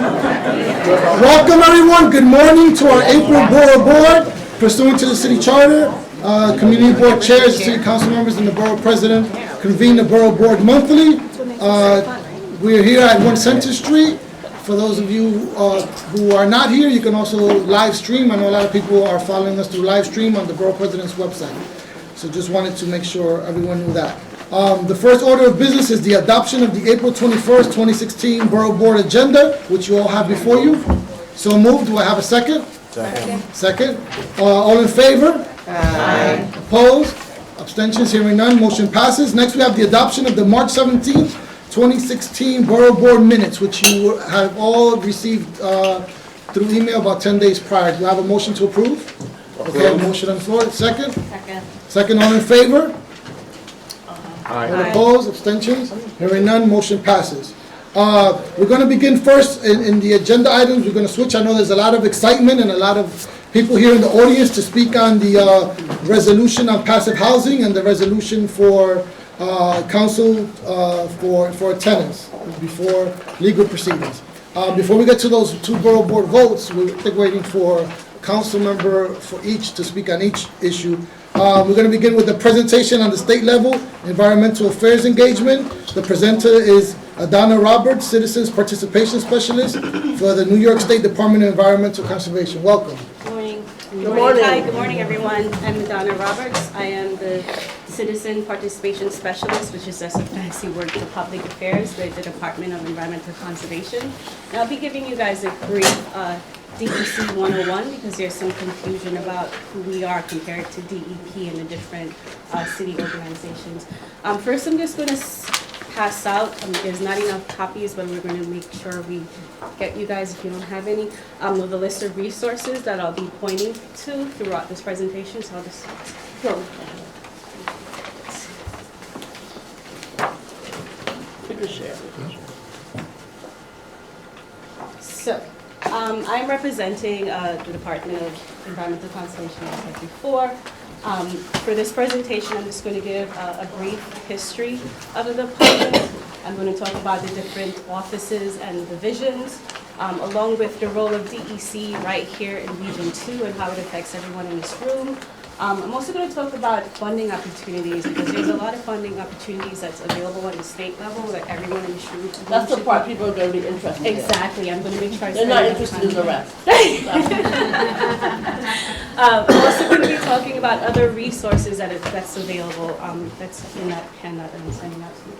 Welcome everyone. Good morning to our April Borough Board. Pursuant to the City Charter, Community Board chairs, the City Council members, and the Borough President convene the Borough Board monthly. We're here at 1 Center Street. For those of you who are not here, you can also live stream. I know a lot of people are following us through live stream on the Borough President's website. So just wanted to make sure everyone knew that. The first order of business is the adoption of the April 21st, 2016 Borough Board Agenda, which you all have before you. So moved. Do I have a second? Second. All in favor? Aye. Opposed? Abstentions? Hearing none. Motion passes. Next, we have the adoption of the March 17th, 2016 Borough Board Minutes, which you have all received through email about 10 days prior. Do you have a motion to approve? Okay, a motion on the floor. Second? Second. All in favor? Aye. All opposed? Abstentions? Hearing none. Motion passes. We're going to begin first in the agenda items. We're going to switch. I know there's a lot of excitement and a lot of people here in the audience to speak on the resolution on passive housing and the resolution for council for tenants before legal proceedings. Before we get to those two borough board votes, we're waiting for council member for each to speak on each issue. We're going to begin with the presentation on the state level environmental affairs engagement. The presenter is Donna Roberts, Citizens Participation Specialist for the New York State Department of Environmental Conservation. Welcome. Good morning. Good morning. Hi, good morning, everyone. I'm Donna Roberts. I am the Citizen Participation Specialist, which is just a fancy word for public affairs with the Department of Environmental Conservation. And I'll be giving you guys a brief DEC 101 because there's some confusion about who we are compared to DEP and the different city organizations. First, I'm just going to pass out, there's not enough copies, but we're going to make sure we get you guys, if you don't have any, of the list of resources that I'll be pointing to throughout this presentation. So I'll just go. So, I'm representing the Department of Environmental Conservation, as I said before. For this presentation, I'm just going to give a brief history of the department. I'm going to talk about the different offices and divisions, along with the role of DEC right here in Region 2 and how it affects everyone in this room. I'm also going to talk about funding opportunities because there's a lot of funding opportunities that's available at the state level that everyone in this room. That's the part people are going to be interested in. Exactly. I'm going to make sure They're not interested in the rest. I'm also going to be talking about other resources that's available. That's in that handout that I'm sending out to you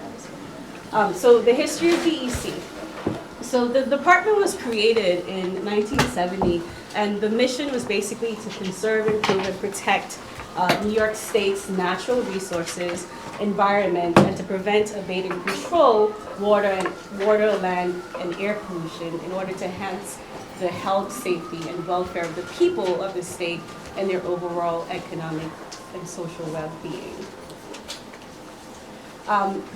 guys. So the history of DEC. So the department was created in 1970, and the mission was basically to conserve, improve, and protect New York State's natural resources, environment, and to prevent, abate, and control water, land, and air pollution in order to enhance the health, safety, and welfare of the people of the state and their overall economic and social well-being.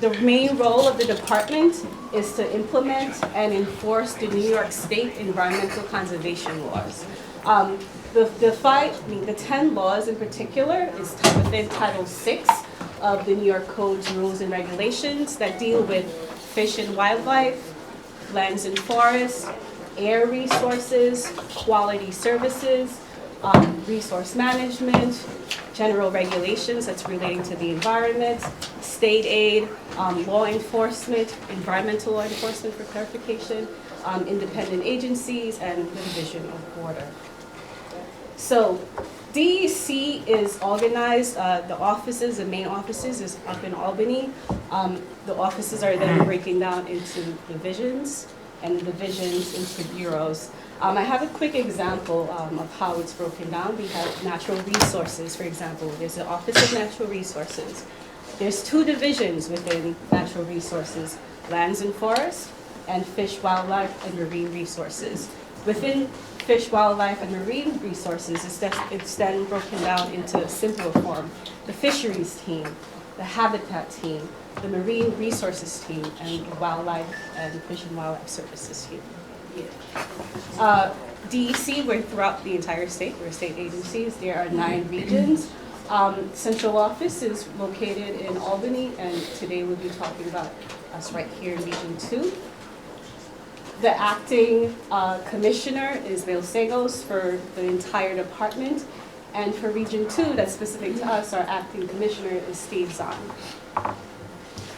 The main role of the department is to implement and enforce the New York State environmental conservation laws. The 10 laws in particular is within Title VI of the New York Code's rules and regulations that deal with fish and wildlife, lands and forests, air resources, quality services, resource management, general regulations that's relating to the environment, state aid, law enforcement, environmental law enforcement for clarification, independent agencies, and the Division of Water. So DEC is organized, the main offices is up in Albany. The offices are then breaking down into divisions, and the divisions into bureaus. I have a quick example of how it's broken down. We have natural resources, for example. There's the Office of Natural Resources. There's 2 divisions within natural resources, lands and forests, and fish, wildlife, and marine resources. Within fish, wildlife, and marine resources, it's then broken down into a simpler form. The fisheries team, the habitat team, the marine resources team, and the wildlife and fish and wildlife services team. DEC, we're throughout the entire state. We're state agencies. There are 9 regions. Central office is located in Albany, and today we'll be talking about us right here in Region 2. The acting commissioner is Bill Sagos for the entire department. And for Region 2, that's specific to us, our acting commissioner is Steve Zahn.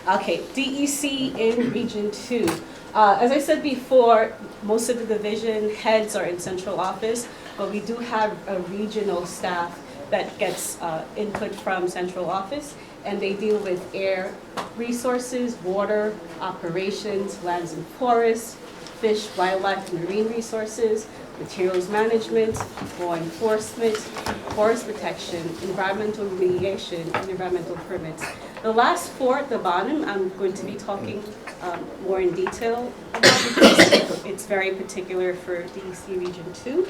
Okay, DEC in Region 2. As I said before, most of the division heads are in central office, but we do have a regional staff that gets input from central office, and they deal with air resources, water, operations, lands and forests, fish, wildlife, and marine resources, materials management, law enforcement, forest protection, environmental remediation, and environmental permits. The last four at the bottom, I'm going to be talking more in detail about because it's very particular for DEC Region 2.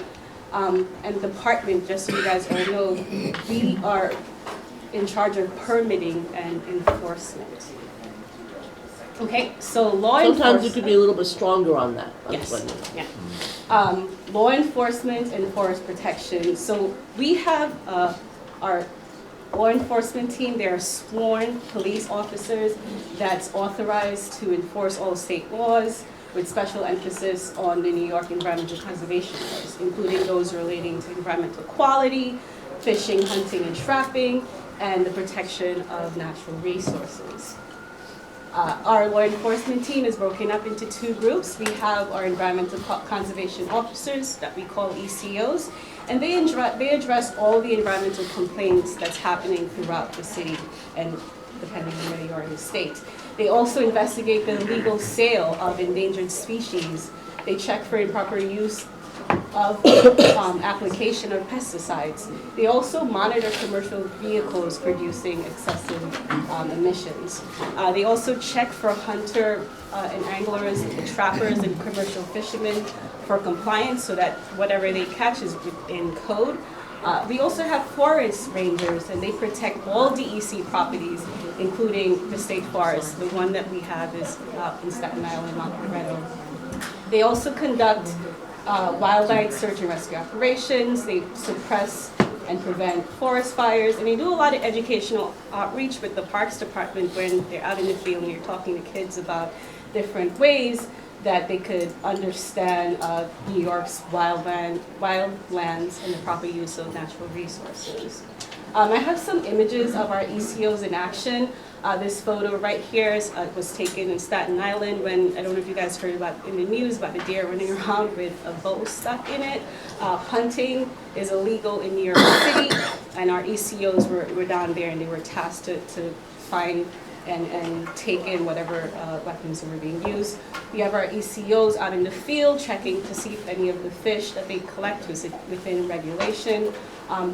And department, just so you guys all know, we are in charge of permitting and enforcement. Okay, so law enforcement. Sometimes you could be a little bit stronger on that. Yes, yeah. Law enforcement and forest protection. So we have our law enforcement team. They are sworn police officers that's authorized to enforce all state laws with special emphasis on the New York environmental conservation laws, including those relating to environmental quality, fishing, hunting, and trapping, and the protection of natural resources. Our law enforcement team is broken up into two groups. We have our environmental conservation officers that we call ECOs, and they address all the environmental complaints that's happening throughout the city and depending on where you are in the state. They also investigate the illegal sale of endangered species. They check for improper use of application of pesticides. They also monitor commercial vehicles producing excessive emissions. They also check for hunter and anglers, trappers, and commercial fishermen for compliance so that whatever they catch is within code. We also have forest rangers, and they protect all DEC properties, including the state forest. The one that we have is in Staten Island, Mount Loretto. They also conduct wildlife search and rescue operations. They suppress and prevent forest fires, and they do a lot of educational outreach with the Parks Department when they're out in the field and you're talking to kids about different ways that they could understand New York's wildlands and the proper use of natural resources. I have some images of our ECOs in action. This photo right here was taken in Staten Island when, I don't know if you guys heard about in the news about the deer running around with a bow stuck in it. Hunting is illegal in New York City, and our ECOs were down there and they were tasked to find and take in whatever weapons were being used. We have our ECOs out in the field checking to see if any of the fish that they collect was within regulation.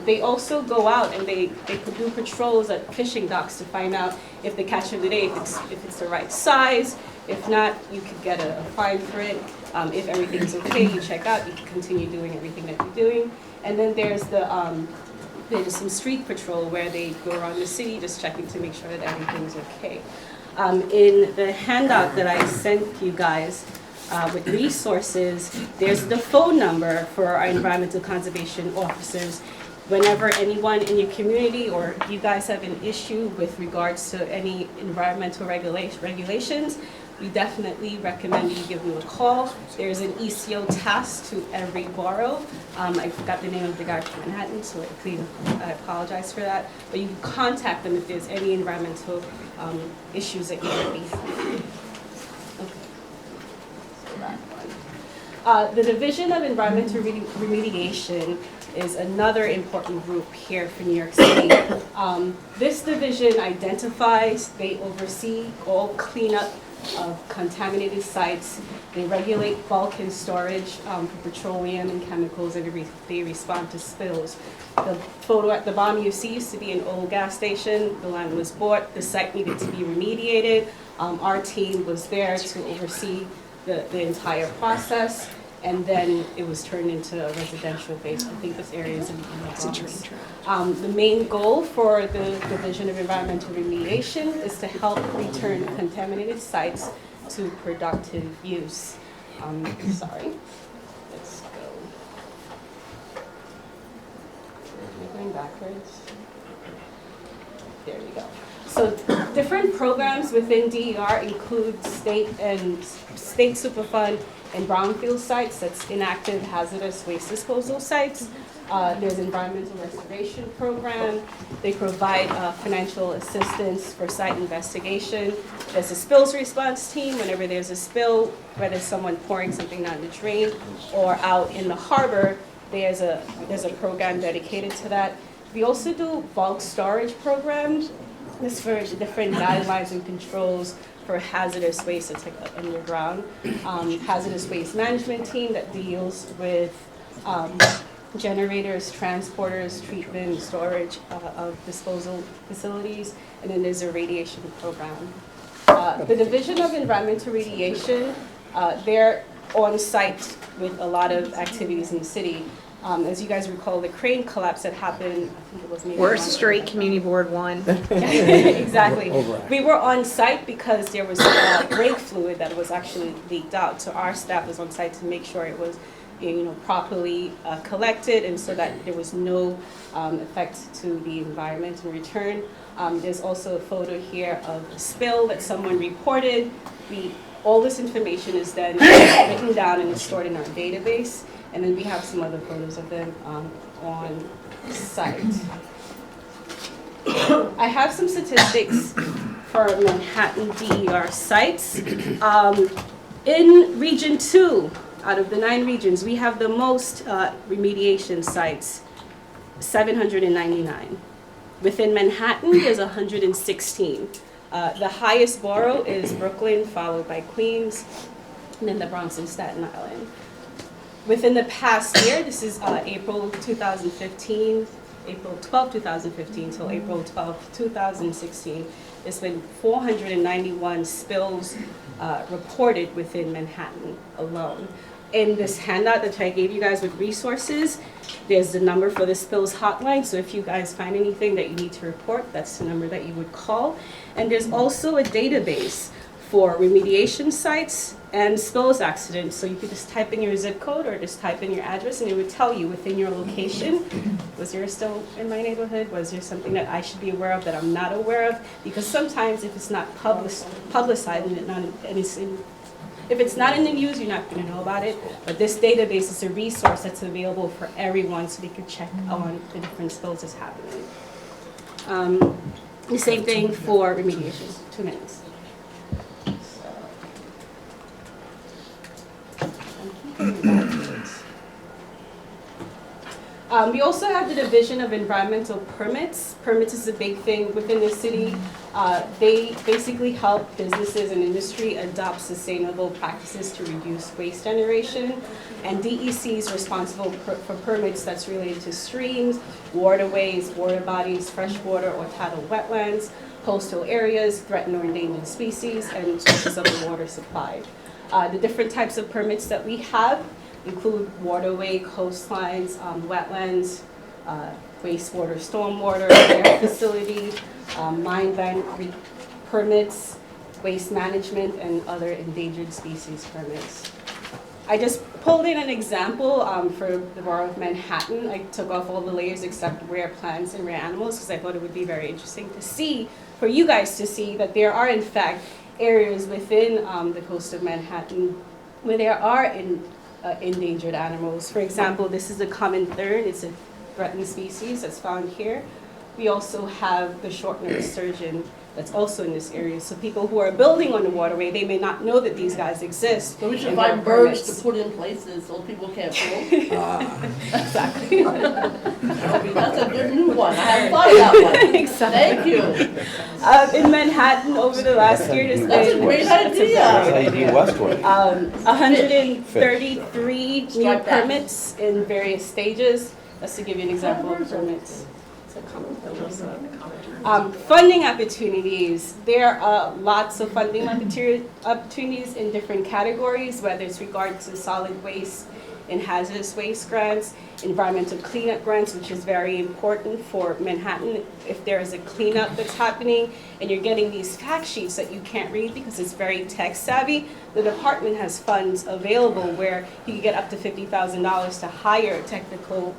They also go out and they could do patrols at fishing docks to find out if the catch of the day, if it's the right size. If not, you could get a fine for it. If everything's okay, you check out, you can continue doing everything that you're doing. And then there's there's some street patrol where they go around the city just checking to make sure that everything's okay. In the handout that I sent you guys with resources, there's the phone number for our environmental conservation officers. Whenever anyone in your community or you guys have an issue with regards to any environmental regulations, we definitely recommend you give them a call. There's an ECO task to every borough. I forgot the name of the guy from Manhattan, so I apologize for that. But you can contact them if there's any environmental issues that you might be having. Okay. The Division of Environmental Remediation is another important group here for New York City. This division identifies, they oversee all cleanup of contaminated sites. They regulate bulk and storage for petroleum and chemicals, and they respond to spills. The photo at the bottom you see used to be an old gas station. The land was bought. The site needed to be remediated. Our team was there to oversee the entire process, and then it was turned into a residential base. I think this area is in the Bronx. The main goal for the Division of Environmental Remediation is to help return contaminated sites to productive use. Sorry, let's go. Am I going backwards? There we go. So different programs within DER include state Superfund and brownfield sites, that's inactive hazardous waste disposal sites. There's environmental restoration program. They provide financial assistance for site investigation. There's a spills response team. Whenever there's a spill, whether someone pouring something down the drain or out in the harbor, there's a program dedicated to that. We also do bulk storage programs. This for different guidelines and controls for hazardous waste that's like underground. Hazardous waste management team that deals with generators, transporters, treatment, storage of disposal facilities, and then there's a radiation program. The Division of Environmental Radiation, they're on site with a lot of activities in the city. As you guys recall, the crane collapse that happened, I think it was maybe Worst Street Community Board 1. Exactly. We were on site because there was brake fluid that was actually leaked out. So our staff was on site to make sure it was properly collected, and so that there was no effect to the environment in return. There's also a photo here of a spill that someone reported. All this information is then written down and is stored in our database, and then we have some other photos of them on site. I have some statistics for Manhattan DER sites. In Region 2, out of the 9 regions, we have the most remediation sites, 799. Within Manhattan, there's 116. The highest borough is Brooklyn, followed by Queens, and then the Bronx and Staten Island. Within the past year, this is April 2015, April 12, 2015 till April 12, 2016, there's been 491 spills reported within Manhattan alone. In this handout that I gave you guys with resources, there's the number for the spills hotline. So if you guys find anything that you need to report, that's the number that you would call. And there's also a database for remediation sites and spills accidents. So you could just type in your zip code or just type in your address, and it would tell you within your location, was there a spill in my neighborhood? Was there something that I should be aware of that I'm not aware of? Because sometimes if it's not publicized and if it's not in the news, you're not going to know about it. But this database is a resource that's available for everyone, so they can check on the different spills that's happening. The same thing for remediation. 2 minutes. We also have the Division of Environmental Permits. Permits is a big thing within the city. They basically help businesses and industry adopt sustainable practices to reduce waste generation. And DEC is responsible for permits that's related to streams, waterways, water bodies, freshwater or tidal wetlands, coastal areas, threatened or endangered species, and sources of the water supply. The different types of permits that we have include waterway, coastlines, wetlands, wastewater, stormwater, air facility, mine bank permits, waste management, and other endangered species permits. I just pulled in an example for the Borough of Manhattan. I took off all the layers except rare plants and rare animals because I thought it would be very interesting to see, for you guys to see, that there are in fact areas within the coast of Manhattan where there are endangered animals. For example, this is a common thern. It's a threatened species that's found here. We also have the short-nosed sturgeon that's also in this area. So people who are building on the waterway, they may not know that these guys exist. So we should find birds to put in places so people can't float. Exactly. That's a good new one. I haven't thought of that one. Exactly. Thank you. In Manhattan, over the last year, there's That's a been great idea. ID Westwood. 133 new Strike that. permits in various stages. That's to give you an example of permits. Funding opportunities. There are lots of funding opportunities in different categories, whether it's regard to solid waste and hazardous waste grants, environmental cleanup grants, which is very important for Manhattan. If there is a cleanup that's happening and you're getting these fact sheets that you can't read because it's very tech savvy, the department has funds available where you can get up to $50,000 to hire technical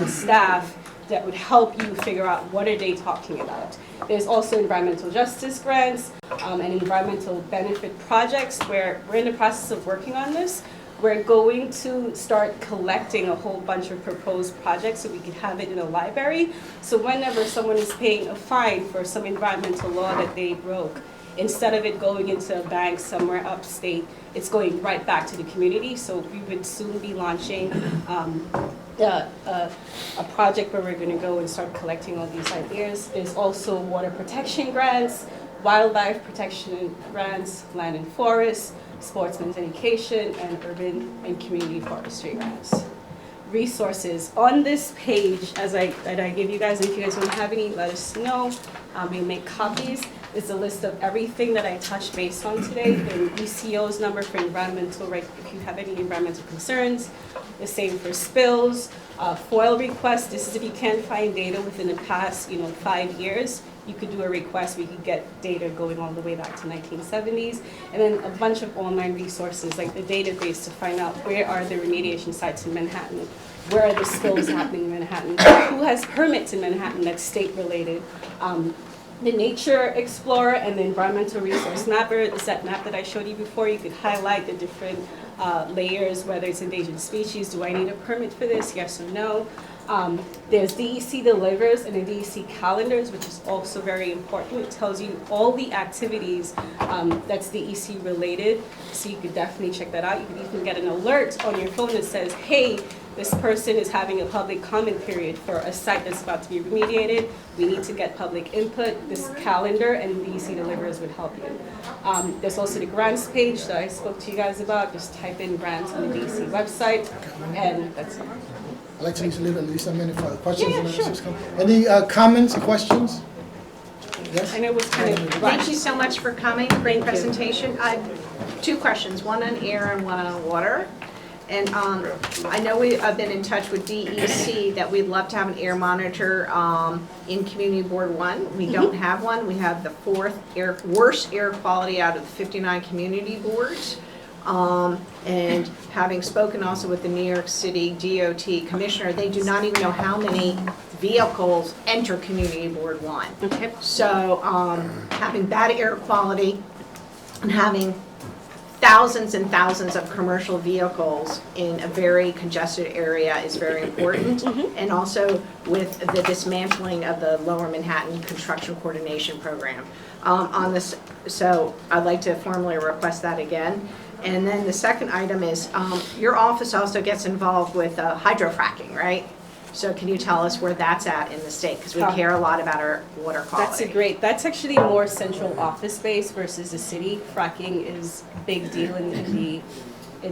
staff that would help you figure out what are they talking about. There's also environmental justice grants and environmental benefit projects where we're in the process of working on this. we're going to start collecting a whole bunch of proposed projects so we can have it in a library. So whenever someone is paying a fine for some environmental law that they broke, instead of it going into a bank somewhere upstate, it's going right back to the community. So we would soon be launching a project where we're going to go and start collecting all these ideas. There's also water protection grants, wildlife protection grants, land and forest, sportsman's education, and urban and community forestry grants. Resources on this page, that I give you guys, and if you guys don't have any, let us know. We make copies. It's a list of everything that I touched base on today. The ECO's number for environmental, if you have any environmental concerns. The same for spills. FOIL requests, this is if you can't find data within the past 5 years, you could do a request, we could get data going all the way back to 1970s. And then a bunch of online resources like the database to find out where are the remediation sites in Manhattan, where are the spills happening in Manhattan, who has permits in Manhattan that's state related. The Nature Explorer and the Environmental Resource Mapper is that map that I showed you before. You could highlight the different layers, whether it's endangered species, do I need a permit for this, yes or no. There's DEC Delivers and the DEC Calendars, which is also very important. It tells you all the activities that's DEC related, so you could definitely check that out. You could even get an alert on your phone that says, hey, this person is having a public comment period for a site that's about to be remediated. We need to get public input. This calendar and DEC Delivers would help you. There's also the grants page that I spoke to you guys about. Just type in grants on the DEC website, and that's all. I'd like to leave at least a minute for questions Yeah, and sure. answers. Any comments, questions? Yes? I know it was kind of Thank rushed. you so much for coming, great Thank you. presentation. I have 2 questions, one on air and one on water. And I know I've been in touch with DEC that we'd love to have an air monitor in Community Board 1. We don't have one. We have the 4th worst air quality out of the 59 community boards. And having spoken also with the New York City DOT commissioner, they do not even know how many vehicles enter Community Board 1. Okay. So having bad air quality and having thousands and thousands of commercial vehicles in a very congested area is very important. And also with the dismantling of the Lower Manhattan Construction Coordination Program. On this, so I'd like to formally request that again. And then the second item is your office also gets involved with hydrofracking, right? So can you tell us where that's at in the state? Because we care a lot about our water quality. That's actually more central office space versus the city. Fracking is a big deal in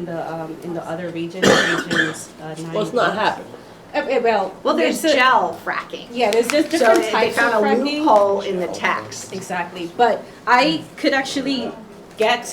the other regions. Well, it's not happening. Well, There's gel fracking. Yeah, there's just So different they types of found a fracking. loophole in the text. Exactly, but I could actually get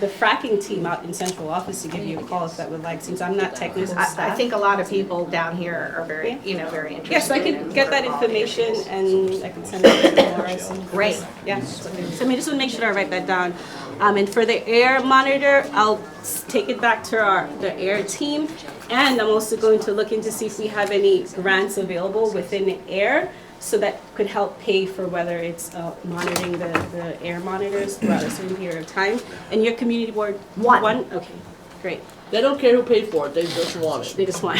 the fracking team out in central office to give you a call if that would like, since I'm not technical staff. I think a lot of people down here are very, very interested. Yes, I in could get that water quality information issues. and I can send it to Laura. Great. Yeah, so I just want to make sure I write that down. And for the air monitor, I'll take it back to the air team. And I'm also going to look into see if we have any grants available within the air, so that could help pay for whether it's monitoring the air monitors throughout a certain period of time. And your community board? One. Okay, great. They don't care who paid for it, they just want it. They just want.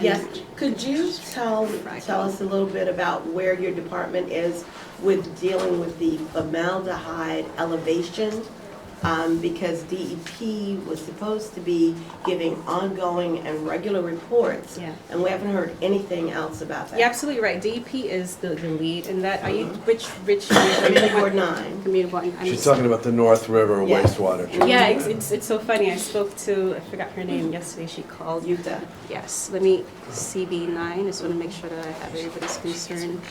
Yes, could you tell us a little bit about where your department is with dealing with the formaldehyde elevation? Because DEP was supposed to be giving ongoing and regular reports. Yeah. And we haven't heard anything else about that. You're absolutely right. DEP is the lead in that. Are you, which? Community Board 9. Community board. She's talking about the North River Yeah. wastewater. Yeah, it's so funny. I spoke to, I forgot her name yesterday. She called. Utah. Yes, let me, CB9, just want to make sure that I have everybody's concern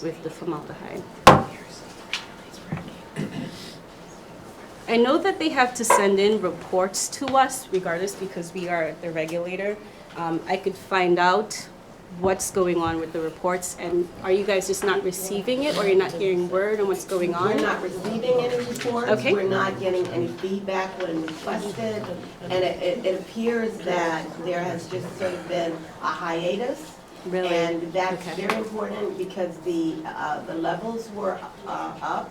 with the formaldehyde. I know that they have to send in reports to us regardless because we are the regulator. I could find out what's going on with the reports, and are you guys just not receiving it or you're not hearing word on what's going on? We're not receiving any reports. Okay. We're not getting any feedback when requested. And it appears that there has just sort of been a hiatus. Really? And that's Okay. very important because the levels were up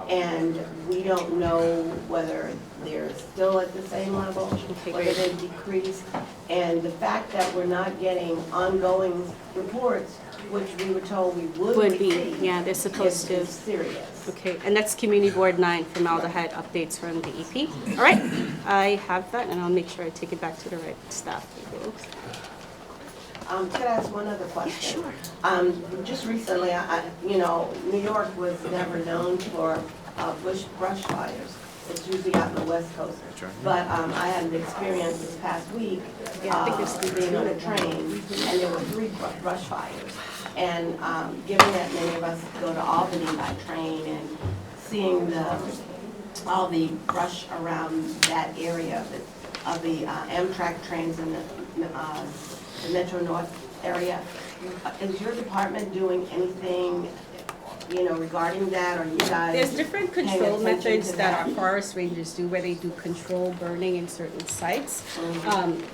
And we don't know whether they're still at the same level, whether they've decreased. And the fact that we're not getting ongoing reports, which we were told we would be, receive, yeah, they're supposed to. is serious. Okay, and that's Community Board 9 formaldehyde updates from the EP. All right, I have that, and I'll make sure I take it back to the right staff. Could I ask one other question? Yeah, sure. Just recently, New York was never known for brush fires. It's usually out on the West Coast. But I had an experience this past week, being on a train, and there were 3 brush fires. And given that many of us go to Albany by train and seeing all the brush around that area of the Amtrak trains and the Metro North area, is your department doing anything, regarding that, or you guys? There's different paying control attention methods to that our forest rangers do, where they do control burning in certain sites.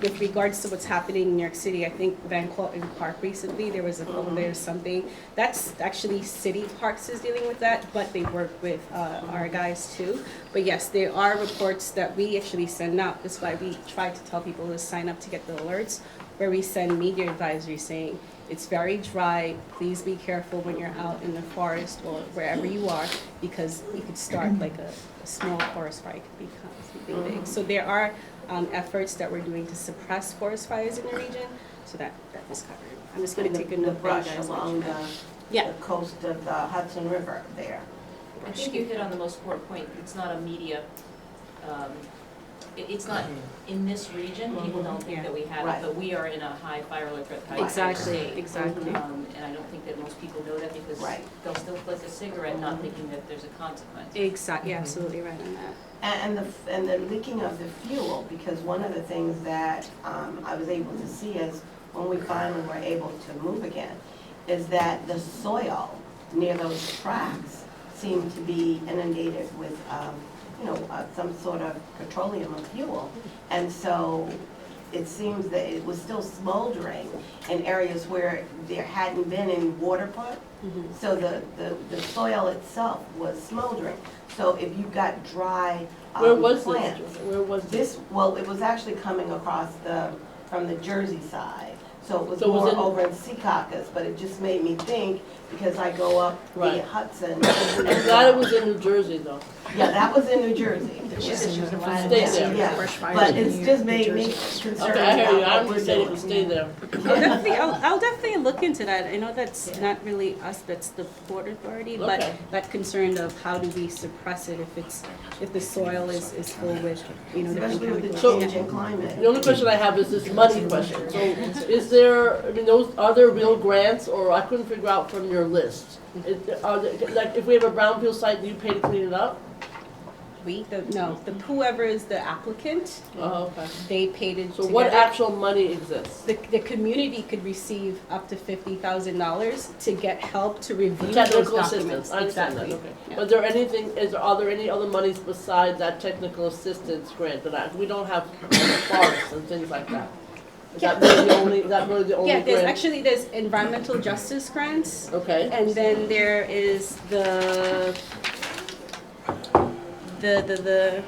With regards to what's happening in New York City, I think Van Cortlandt Park recently, there was a couple there, something. That's actually city parks is dealing with that, but they work with our guys too. But yes, there are reports that we actually send out. That's why we try to tell people to sign up to get the alerts, where we send media advisories saying, it's very dry, please be careful when you're out in the forest or wherever you are, because you could start like a small forest fire, could become something big. So there are efforts that we're doing to suppress forest fires in the region, so that is covered. I'm just gonna take a the note for you brush guys. along the coast of the Hudson River there. I think you hit on the most important point. It's not a media, it's not in this region, people don't think that we have Right. it, but we are in a high fire alert threat state. Exactly. And I don't think that most people know that because Right. they'll still flick a cigarette not thinking that there's a consequence. Exactly, absolutely right on that. And the leaking of the fuel, because one of the things that I was able to see is when we finally were able to move again, is that the soil near those tracks seemed to be inundated with, some sort of petroleum or fuel. And so it seems that it was still smoldering in areas where there hadn't been any water put. So the soil itself was smoldering. So if you've got dry Where was plants. this? Where was this? Well, it was actually coming across from the Jersey side. So it was So it was more in- over in Secaucus, but it just made me think, because I go up the Right. Hudson. I'm glad it was in New Jersey though. Yeah, that was in New Jersey. She said she was Stay alive. there. Yeah, but it's just made me concerned Okay, I hear you. about I'm what we're just saying doing. to stay there. I'll definitely look into that. I know that's not really us, that's the Port Authority, but Okay. that concern of how do we suppress it if the soil is full with, different Especially with the chemicals. change in climate. The only question I have is this money question. So is there, are there real grants, or I couldn't figure out from your list? Like if we have a brownfield site, do you pay to clean it up? Whoever is the applicant, Oh, okay. they paid it So what together. actual money exists? The community could receive up to $50,000 to get help to review those Technical documents. assistance, I understand that, Exactly. okay. Yeah. But are there any other monies besides that technical assistance grant we don't have forests and things like that? Is that really the only Yeah, grant? there's environmental justice grants, Okay, and then there is the well, the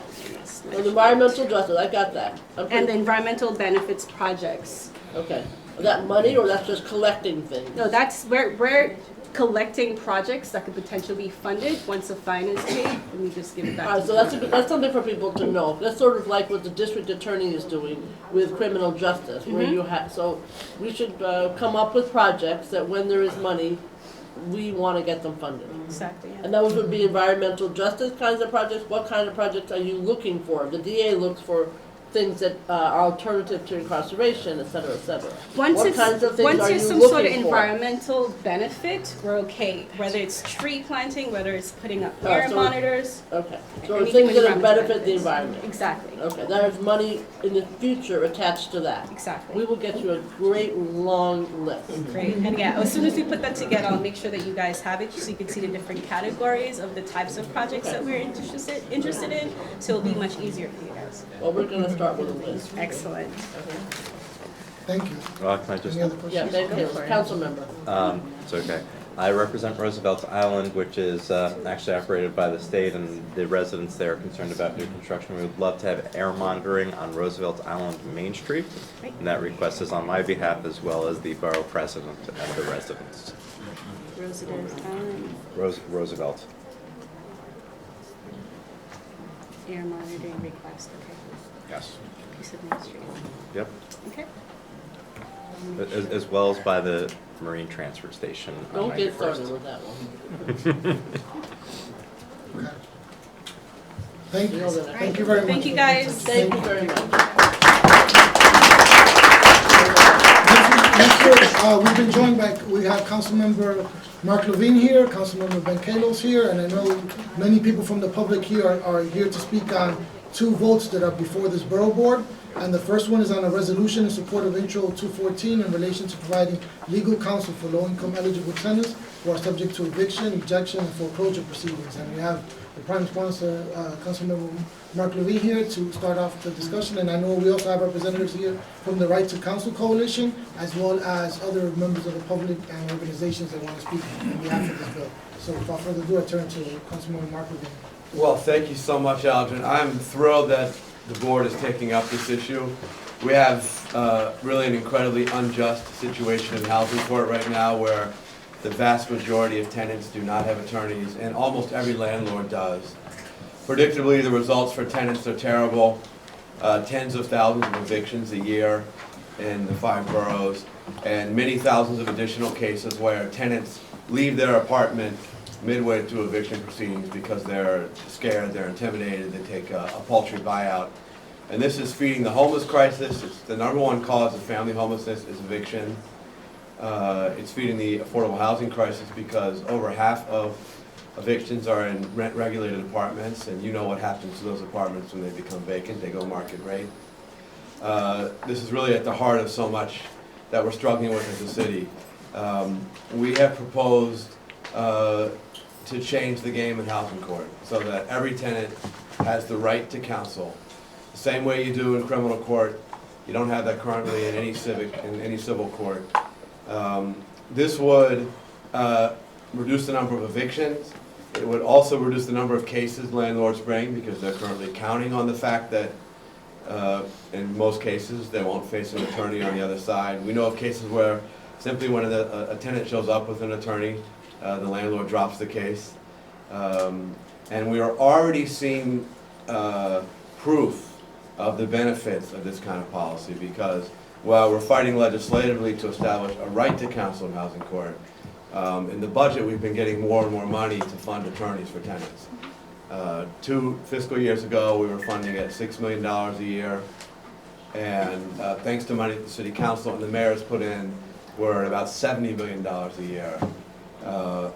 environmental justice, I got that. and the environmental benefits projects. Okay, is that money or that's just collecting things? No, that's we're collecting projects that could potentially be funded once a fine is paid, and we just give it back. Alright, to so that's something for people to know. That's sort of like what the district attorney is doing with criminal justice, where you have, so we should come up with projects that when there is money, we want to get them funded. Exactly. Yeah. And those would be environmental justice kinds of projects. What kind of projects are you looking for? The DA looks for things that are alternative to incarceration, et cetera, et cetera. Once What it's, kinds of things once are there's you some sort of looking for? environmental benefit, we're okay. Whether it's tree planting, whether it's putting up air so- monitors. Okay, so anything things with that benefit environmental the benefits. environment. Exactly. Okay, there's money in the future attached to that. Exactly. We will get you a great long list. Great. And yeah, as soon as we put that together, I'll make sure that you guys have it so you can see the different categories of the types of projects that we're interested in. So it'll be much easier for you guys. Well, we're gonna start with a list. Excellent. Thank you. Can I just, Any other questions? Yeah, thank you, council member. it's okay. I represent Roosevelt Island, which is actually operated by the state, and the residents there are concerned about new construction. We would love to have air monitoring on Roosevelt Island Main Street, and that request is on my behalf as well as the borough president and the residents. Roosevelt. Air monitoring request, okay. Yes. Piece of Main Street. Yep. Okay. As well as by the Marine Transfer Station on Don't get 91st. started with that one. Okay. Thank You you. know that. Thank you very much. Thank you, guys. Thank you very much. Next, we've been joined by, we have Councilmember Mark Levine here, Councilmember Ben Kalos here, and I know many people from the public here are here to speak on two votes that are before this borough board. And the first one is on a resolution in support of Intro 214 in relation to providing legal counsel for low-income eligible tenants who are subject to eviction, ejection, and foreclosure proceedings. And we have the prime sponsor, Councilmember Mark Levine here to start off the discussion. And I know we also have representatives here from the Right to Counsel Coalition, as well as other members of the public and organizations that want to speak on behalf of this bill. So without further ado, I turn to Councilmember Mark Levine. Well, thank you so much, Aldrin. I'm thrilled that the board is taking up this issue. We have really an incredibly unjust situation in housing court right now where the vast majority of tenants do not have attorneys, and almost every landlord does. Predictably, the results for tenants are terrible. Tens of thousands of evictions a year in the 5 boroughs, and many thousands of additional cases where tenants leave their apartment midway through eviction proceedings because they're scared, they're intimidated, they take a paltry buyout. And this is feeding the homeless crisis. It's the #1 cause of family homelessness is eviction. It's feeding the affordable housing crisis because over half of evictions are in rent-regulated apartments, and you know what happens to those apartments when they become vacant. They go market rate. This is really at the heart of so much that we're struggling with as a city. We have proposed to change the game in housing court so that every tenant has the right to counsel. The same way you do in criminal court. You don't have that currently in any civil court. This would reduce the number of evictions. It would also reduce the number of cases landlords bring because they're currently counting on the fact that in most cases they won't face an attorney on the other side. We know of cases where simply when a tenant shows up with an attorney, the landlord drops the case. And we are already seeing proof of the benefits of this kind of policy because while we're fighting legislatively to establish a right to counsel in housing court, in the budget we've been getting more and more money to fund attorneys for tenants. 2 fiscal years ago we were funding at $6 million a year, and thanks to money that the city council and the mayor has put in, we're at about $70 million a year.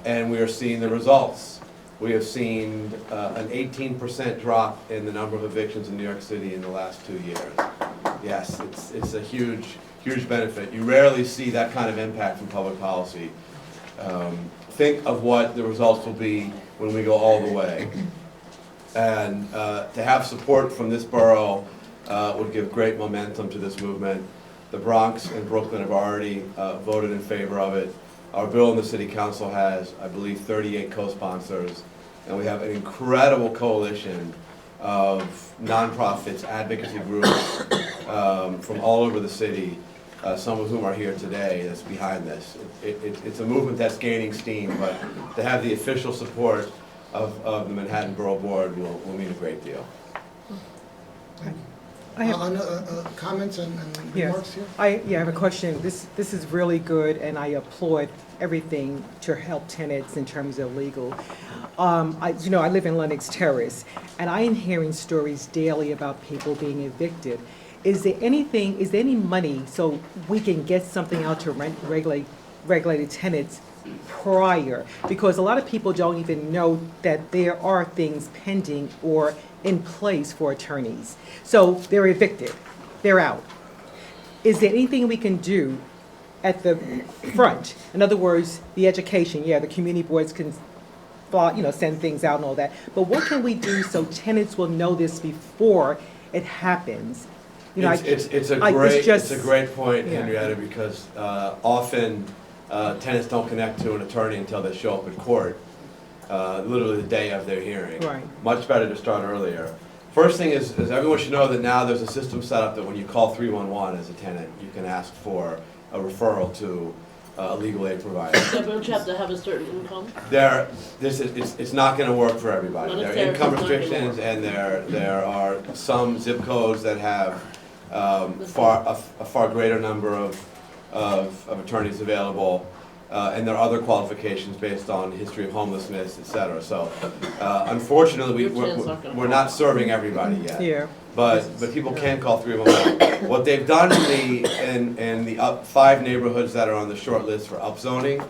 And we are seeing the results. We have seen an 18% drop in the number of evictions in New York City in the last 2 years. Yes, it's a huge benefit. You rarely see that kind of impact from public policy. Think of what the results will be when we go all the way. And to have support from this borough would give great momentum to this movement. The Bronx and Brooklyn have already voted in favor of it. Our bill in the City Council has, I believe, 38 co-sponsors, and we have an incredible coalition of nonprofits, advocacy groups from all over the city, some of whhom are here today, that's behind this. It's a movement that's gaining steam, but to have the official support of the Manhattan Borough Board will mean a great deal. I have comments and remarks here? I have a question. This is really good, and I applaud everything to help tenants in terms of legal. I live in Lenox Terrace, and I am hearing stories daily about people being evicted. Is there any money so we can get something out to regulated tenants prior? Because a lot of people don't even know that there are things pending or in place for attorneys. So they're evicted, they're out. Is there anything we can do at the front? In other words, the education, the community boards can send things out and all that. But what can we do so tenants will know this before it happens? It's a great point, Henrietta, because often tenants don't connect to an attorney until they show up in court, literally the day of their hearing. Right. Much better to start earlier. First thing is everyone should know that now there's a system set up that when you call 311 as a tenant, you can ask for a referral to a legal aid provider. Yeah, but don't you have to have a certain income? It's not gonna work for everybody. There are Monetary income is not gonna restrictions, work. and there are some zip codes that have a far greater number of attorneys available, and there are other qualifications based on history of homelessness, et cetera. So unfortunately, Your tenant's not gonna we're not serving everybody yet. Yeah. But people can call 311. What they've done in the 5 neighborhoods that are on the short list for upzoning,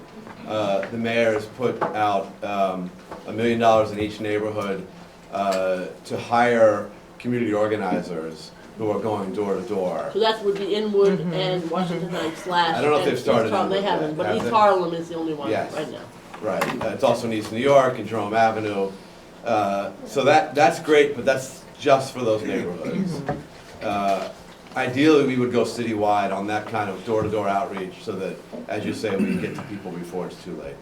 the mayor has put out $1 million in each neighborhood to hire community organizers who are going door to door. So that would be Inwood and Washington Heights / I don't know if they've and started East Harlem. They Inwood yet. haven't, but Have East they? Harlem is the only one Yes. right now. Right. It's also in East New York and Jerome Avenue. So that's great, but that's just for those neighborhoods. Ideally, we would go citywide on that kind of door-to-door outreach so that, as you say, we can get to people before it's too late.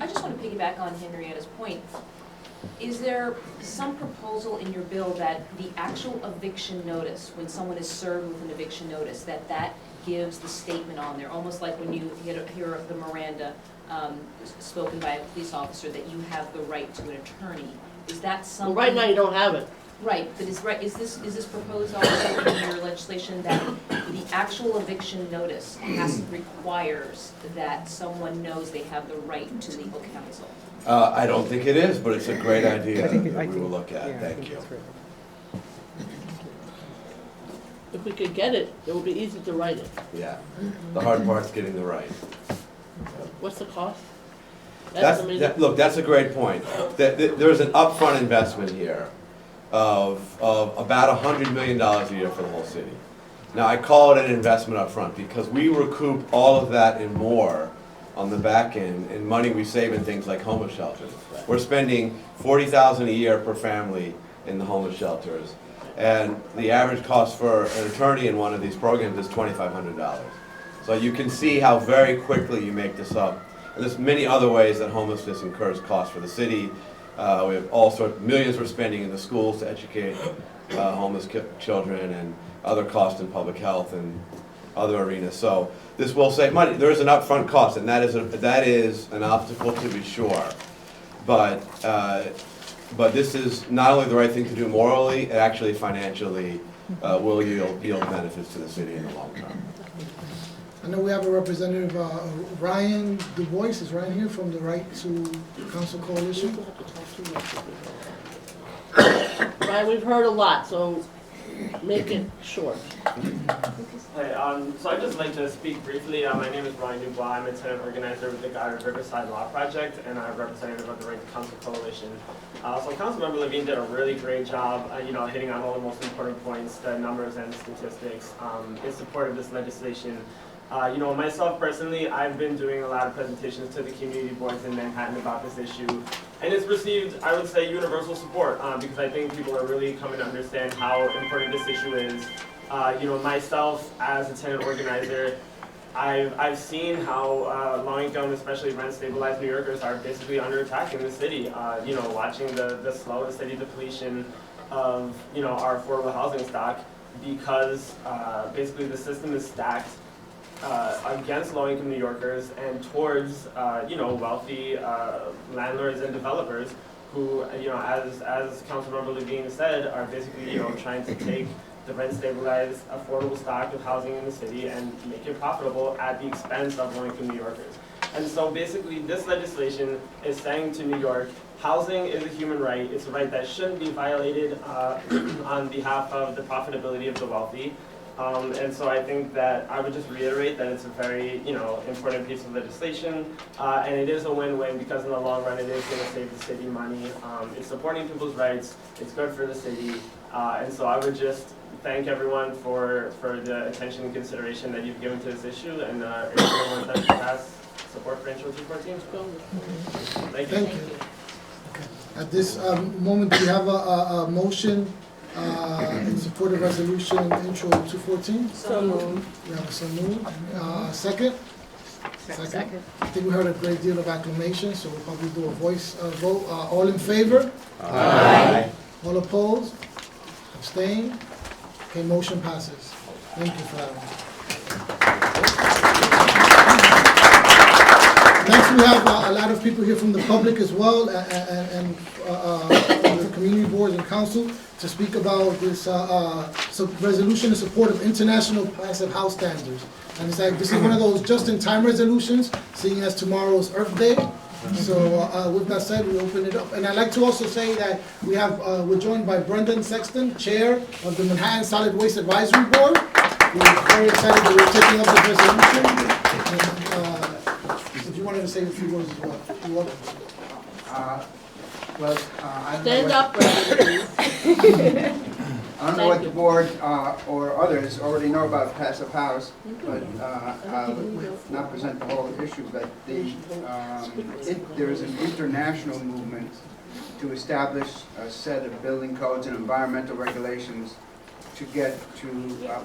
I just want to piggyback on Henrietta's point. Is there some proposal in your bill that the actual eviction notice, when someone is served with an eviction notice, that gives the statement on there, almost like when you hear the Miranda spoken by a police officer, that you have the right to an attorney? Is that Well, something? right now you don't have it. Right, but is this proposed also in your legislation that the actual eviction notice requires that someone knows they have the right to legal counsel? I don't think it is, but it's a great idea I think that we will look yeah, at. I Thank think you. that's great. If we could get it, it would be easy to write it. Yeah. The hard part's getting the right. What's the cost? That's amazing. Look, that's a great point. There's an upfront investment here of about $100 million a year for the whole city. Now, I call it an investment upfront because we recoup all of that and more on the back end in money we save in things like homeless shelters. We're spending $40,000 a year per family in the homeless shelters. And the average cost for an attorney in one of these programs is $2,500. So you can see how very quickly you make this up. And there's many other ways that homelessness incurs costs for the city. We have all sorts, millions we're spending in the schools to educate homeless children, and other costs in public health and other arenas. So this will save money. There is an upfront cost, and that is an obstacle to be sure. But this is not only the right thing to do morally, it actually financially will yield benefits to the city in the long term. I know we have a representative, Ryan Du Bois, is Ryan here from the Right to Counsel Coalition? People have to talk too much. Right, we've heard a lot, so make it short. Hi, so I'd just like to speak briefly. My name is Ryan Du Bois. I'm a tenant organizer with the Guy Riverside Law Project, and I'm a representative of the Right to Counsel Coalition. So Councilmember Levine did a really great job, hitting on all the most important points, the numbers and statistics, in support of this legislation. Myself personally, I've been doing a lot of presentations to the community boards in Manhattan about this issue, and it's received, I would say, universal support, because I think people are really coming to understand how important this issue is. Myself as a tenant organizer, I've seen how low-income, especially rent-stabilized New Yorkers, are basically under attack in the city. Watching the slow and steady depletion of our affordable housing stock, because basically the system is stacked against low-income New Yorkers and towards wealthy landlords and developers who, as Councilmember Levine said, are basically trying to take the rent-stabilized, affordable stock of housing in the city and make it profitable at the expense of low-income New Yorkers. And so basically this legislation is saying to New York, housing is a human right. It's a right that shouldn't be violated on behalf of the profitability of the wealthy. And so I think that I would just reiterate that it's a very important piece of legislation, and it is a win-win because in the long run it is going to save the city money. It's supporting people's rights. It's good for the city, and so I would just thank everyone for the attention and consideration that you've given to this issue, and urge everyone to pass support for Intro 214. Thank you. Thank you. Okay. At this moment, we have a motion in support of resolution intro 214. So moved. We have a so moved. Second? Second. I think we heard a great deal of acclamation, so we'll probably do a voice vote. All in favor? Aye. All opposed? Abstain? Okay, motion passes. Thank you for that one. Next, we have a lot of people here from the public as well, and the community boards and council to speak about this resolution in support of international passive house standards. And it's like, this is one of those just-in-time resolutions, seeing as tomorrow's Earth Day. So with that said, we open it up. And I'd like to also say that we're joined by Brendan Sexton, Chair of the Manhattan Solid Waste Advisory Board. We're very excited that we're taking up this resolution. And if you wanted to say a few words as well, you're welcome. Stand up, Brendan, please. I don't know what the board or others already know about passive house, but I'll not present the whole issue, but there is an international movement to establish a set of building codes and environmental regulations to get to,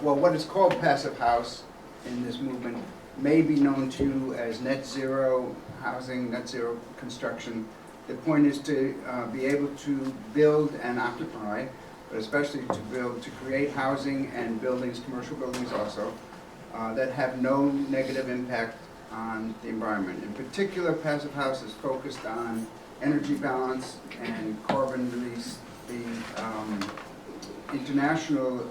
what is called passive house in this movement may be known to you as net zero housing, net zero construction. The point is to be able to build and occupy, but especially to create housing and buildings, commercial buildings also, that have no negative impact on the environment. In particular, passive house is focused on energy balance and carbon release. The international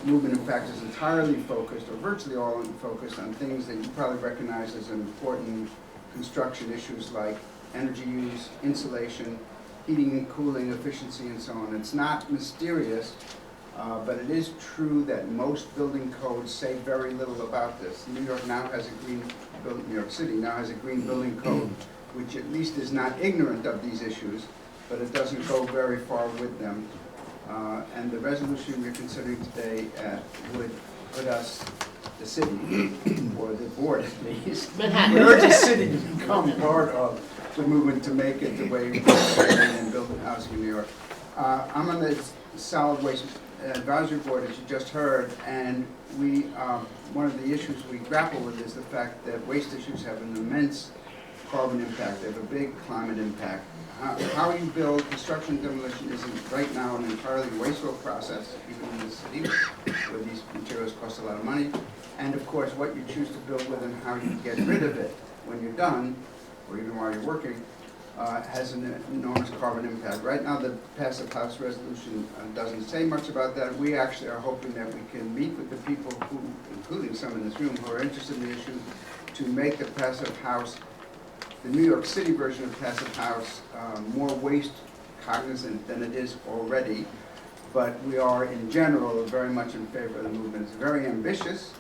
movement, in fact, is entirely focused, or virtually all focused, on things that you probably recognize as important construction issues like energy use, insulation, heating and cooling efficiency, and so on. It's not mysterious, but it is true that most building codes say very little about this. New York City now has a green building code, which at least is not ignorant of these issues, but it doesn't go very far with them. And the resolution we're considering today would put us, the city, or the board at least, Manhattan. urge the city to become part of the movement to make it the way we and build housing in New York. I'm on the Solid Waste Advisory Board, as you just heard, and one of the issues we grapple with is the fact that waste issues have an immense carbon impact. They have a big climate impact. How you build construction demolition isn't right now an entirely wasteful process, even in the city, where these materials cost a lot of money. And of course, what you choose to build with and how you get rid of it when you're done, or even while you're working, has an enormous carbon impact. Right now, the passive house resolution doesn't say much about that. We actually are hoping that we can meet with the people who, including some in this room, who are interested in the issue, to make the passive house, the New York City version of passive house, more waste cognizant than it is already. But we are, in general, very much in favor of the movement. It's very ambitious,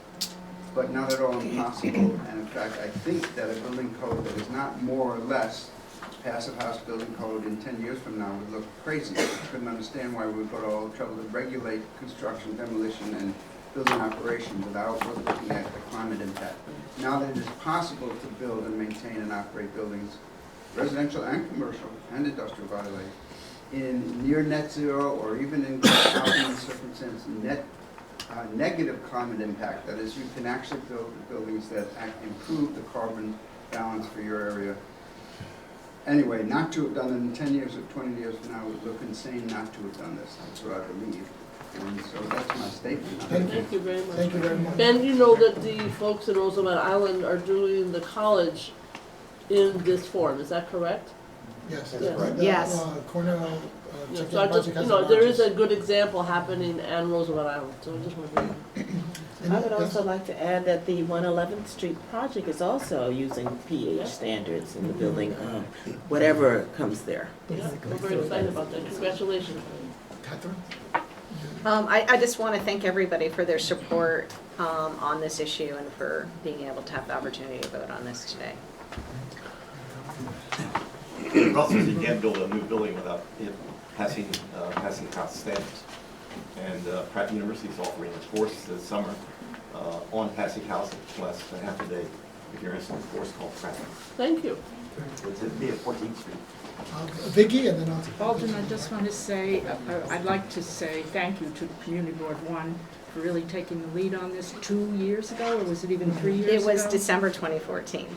but not at all impossible. And in fact, I think that a building code that is not more or less passive house building code in 10 years from now would look crazy. I couldn't understand why we would go to all the trouble to regulate construction, demolition, and building operation without looking at the climate impact. Now that it is possible to build and maintain and operate buildings, residential and commercial and industrial, by the way, in near net zero or even in housing circumstance negative climate impact, that is, you can actually build buildings that improve the carbon balance for your area. Anyway, not to have done it in 10 years or 20 years from now would look insane not to have done this. That's what I believe. And so that's my statement. Thank you very much. Thank you very much. Ben, you know that the folks in Roosevelt Island are doing the college in this form, is that correct? Yes. Yes. Right. Yes. Cornell, Yeah, so I just, there is a good example happening on Roosevelt Island, so I just want to. I would also like to add that the 111th Street project is also using pH standards in the building, whatever comes there. Yeah, we're very excited about that. Congratulations. Catherine? I just want to thank everybody for their support on this issue and for being able to have the opportunity to vote on this today. Russell said you can't build a new building without it passing house standards. And Pratt University is offering a course this summer on passing house in less than half a day if you're interested in a course called Pratt. Thank you. It'd be at 14th Street. Vicky, and then I'll. Alden, I just want to say, I'd like to say thank you to Community Board 1 for really taking the lead on this 2 years ago, or was it even 3 years It ago? was December 2014.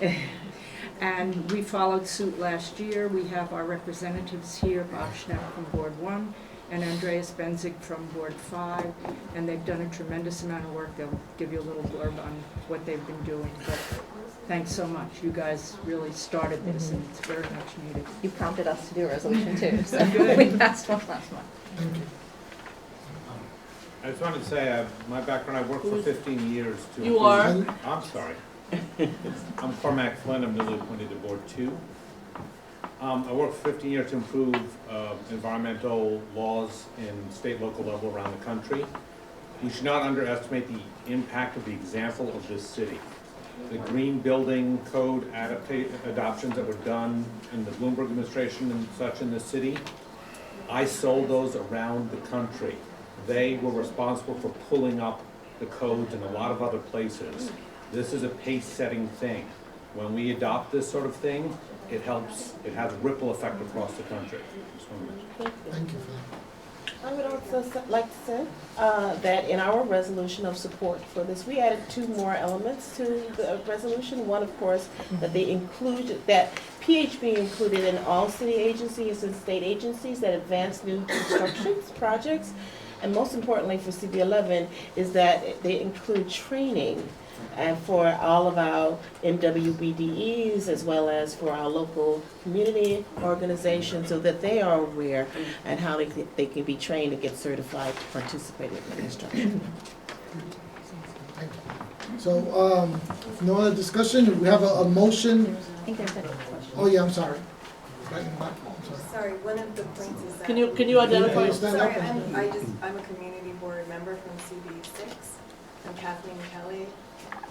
And we followed suit last year. We have our representatives here, Bob Schnepp from Board 1 and Andreas Benzik from Board 5, and they've done a tremendous amount of work. They'll give you a little blurb on what they've been doing. But thanks so much. You guys really started this, and it's very much needed. You prompted us to do a resolution too, so Good. we passed one last month. Thank you. I just wanted to say, my background, I worked for 15 years to... You are? I'm sorry. I'm Cormac Flynn, I'm newly appointed to Board 2. I worked for 15 years to improve environmental laws in state, local level around the country. We should not underestimate the impact of the example of this city. The green building code adoptions that were done in the Bloomberg administration and such in the city, I sold those around the country. They were responsible for pulling up the codes in a lot of other places. This is a pace-setting thing. When we adopt this sort of thing, it helps, it has a ripple effect across the country. Thank you for that. I would also like to say that in our resolution of support for this, we added 2 more elements to the resolution. One, of course, that they include, that PHB included in all city agencies and state agencies that advance new construction projects. And most importantly for CB11 is that they include training and for all of our MWBDEs as well as for our local community organizations so that they are aware and how they can be trained and get certified to participate in the construction. Thank you. So, no other discussion, we have a motion. I think there's a question. Oh, yeah, I'm sorry. Right in the back. I'm sorry. Sorry, one of the points is that. Can you identify Yeah, yourself? stand Sorry, up. I'm a community board member from CB6. I'm Kathleen Kelly.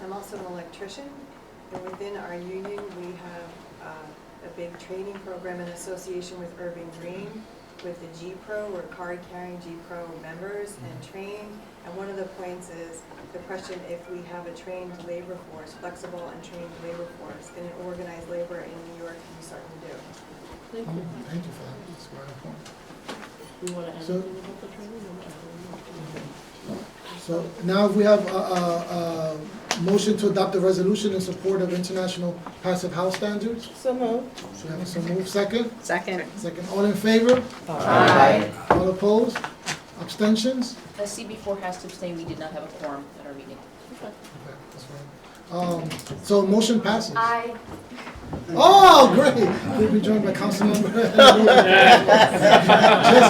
I'm also an electrician, and within our union, we have a big training program in association with Urban Green, with the G-Pro, we're card-carrying G-Pro members and trained. And one of the points is the question if we have a trained labor force, flexible and trained labor force, and an organized labor in New York can be starting to do. Thank you. Thank you for that, that's very important. You want to add So- anything about the training? So now we have a motion to adopt a resolution in support of international passive house standards. So moved. So we have a move, second? Second. Second, all in favor? Aye. All opposed? Abstentions? CB4 has to abstain, we did not have a quorum at our meeting. Okay, that's fine. So motion passes. Aye. Oh, great! We'll be joined by Councilmember. Just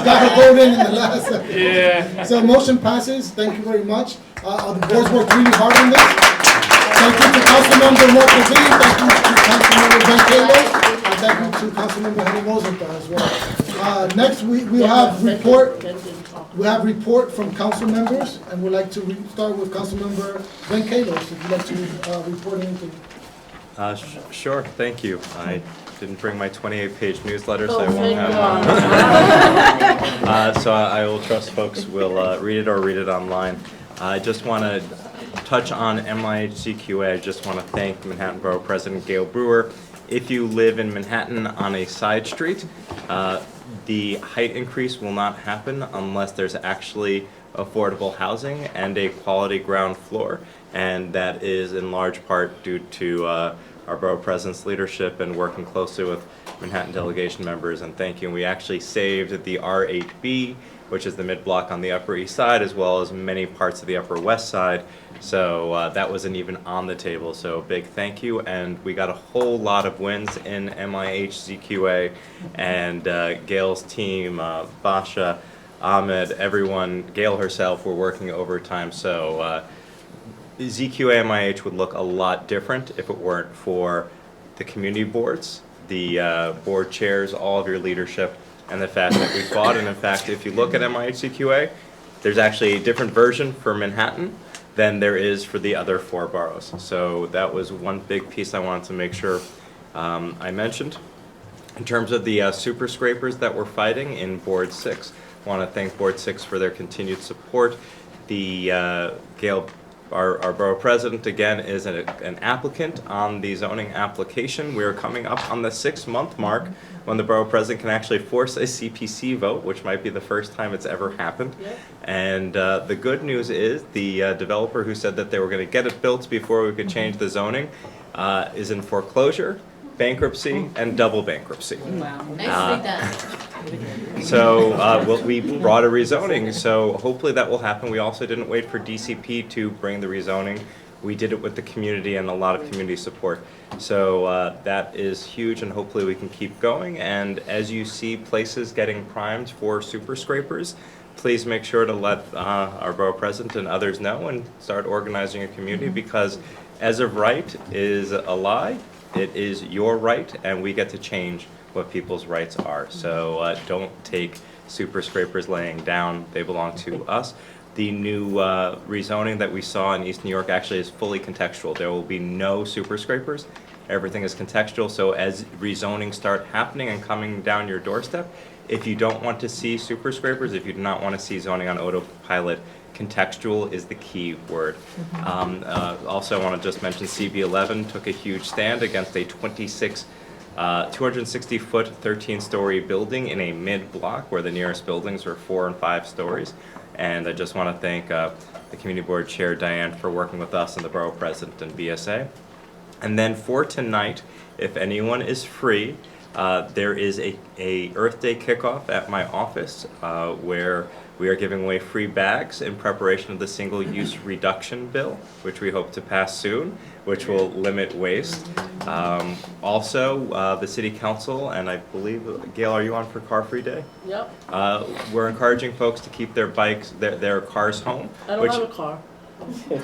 got her vote in the last second. Yeah. So motion passes. Thank you very much. The board's worked really hard on this. Thank you to Councilmember Mortazine. Thank you to Councilmember Ben Kalo. And thank you to Councilmember Henry Rosenthal as well. Next, we'll have report. We have report from council members, and we'd like to start with Councilmember Ben Kalos. If you'd like to report anything. Sure, thank you. I didn't bring my 28-page newsletter, so I Oh, won't thank have God. one. So I will trust folks will read it or read it online. I just want to touch on MIHCQA. I just want to thank Manhattan Borough President Gail Brewer. If you live in Manhattan on a side street, the height increase will not happen unless there's actually affordable housing and a quality ground floor. And that is in large part due to our borough president's leadership and working closely with Manhattan delegation members. And thank you. And we actually saved the R8B, which is the mid-block on the Upper East Side, as well as many parts of the Upper West Side. So that wasn't even on the table. So big thank you. And we got a whole lot of wins in MIHCQA, and Gail's team, Basha, Ahmed, everyone, Gail herself, were working overtime. So ZQA MIH would look a lot different if it weren't for the community boards, the board chairs, all of your leadership, and the fact that we fought. And in fact, if you look at MIHCQA, there's actually a different version for Manhattan than there is for the other 4 boroughs. So that was one big piece I wanted to make sure I mentioned. In terms of the super scrapers that we're fighting in Board 6, I want to thank Board 6 for their continued support. The Gail our borough president, again, is an applicant on the zoning application. We are coming up on the 6-month mark when the borough president can actually force a CPC vote, which might be the first time it's ever happened. Yep. And the good news is the developer who said that they were going to get it built before we could change the zoning is in foreclosure, bankruptcy, and double bankruptcy. Wow. Nicely done. So we brought a rezoning, so hopefully that will happen. We also didn't wait for DCP to bring the rezoning. We did it with the community and a lot of community support. So that is huge, and hopefully we can keep going. And as you see places getting primed for super scrapers, please make sure to let our borough president and others know and start organizing a community, because as of right is a lie. It is your right, and we get to change what people's rights are. So don't take super scrapers laying down. They belong to us. The new rezoning that we saw in East New York actually is fully contextual. There will be no super scrapers. Everything is contextual. So as rezonings start happening and coming down your doorstep, if you don't want to see super scrapers, if you do not want to see zoning on autopilot, contextual is the key word. Also, I want to just mention CB11 took a huge stand against a 260-foot, 13-story building in a mid-block where the nearest buildings were 4 and 5 stories. And I just want to thank the Community Board Chair, Diane, for working with us and the Borough President and BSA. And then for tonight, if anyone is free, there is a Earth Day kickoff at my office where we are giving away free bags in preparation of the single-use reduction bill, which we hope to pass soon, which will limit waste. Also, the City Council, and I believe, Gail, are you on for Car Free Day? Yep. We're encouraging folks to keep their bikes, their cars home. I don't have a car. But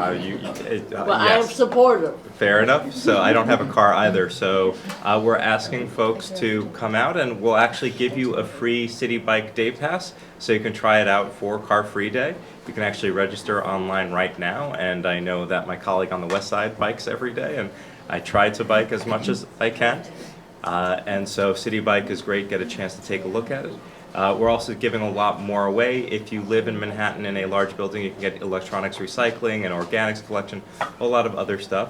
I am supportive. Fair enough. So I don't have a car either. So we're asking folks to come out, and we'll actually give you a free City Bike Day Pass so you can try it out for Car Free Day. You can actually register online right now, and I know that my colleague on the west side bikes every day, and I try to bike as much as I can. And so City Bike is great. Get a chance to take a look at it. We're also giving a lot more away. If you live in Manhattan in a large building, you can get electronics recycling and organics collection, a lot of other stuff.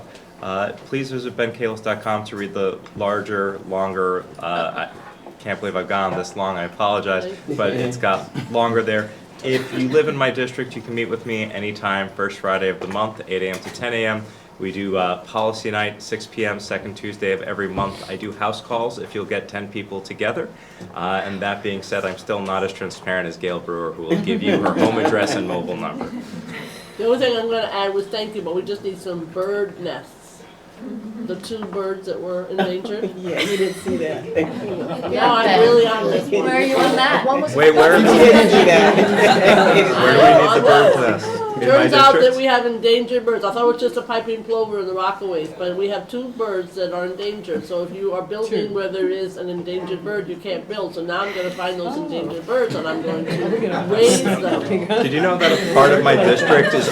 Please visit benkalis.com to read the larger, longer, I can't believe I've gone this long, I apologize, but it's got longer there. If you live in my district, you can meet with me anytime, first Friday of the month, 8 a.m. to 10 a.m. We do policy night, 6 p.m., second Tuesday of every month. I do house calls if you'll get 10 people together. And that being said, I'm still not as transparent as Gail Brewer, who will give you her home address and mobile number. The only thing I'm going to add was thank you, but we just need some bird nests. The 2 birds that were endangered. Yeah, you didn't see that. Now I'm really on this one. Where are you on that? Wait, where? You didn't do that. Where do we need the bird's nest? In my Turns out that district? we have endangered birds. I thought it was just a piping plover in the Rockaways, but we have 2 birds that are endangered. So if you are building where there is an endangered bird, you can't build. So now I'm going to find those endangered birds and I'm going to raise them. Did you know that a part of my district is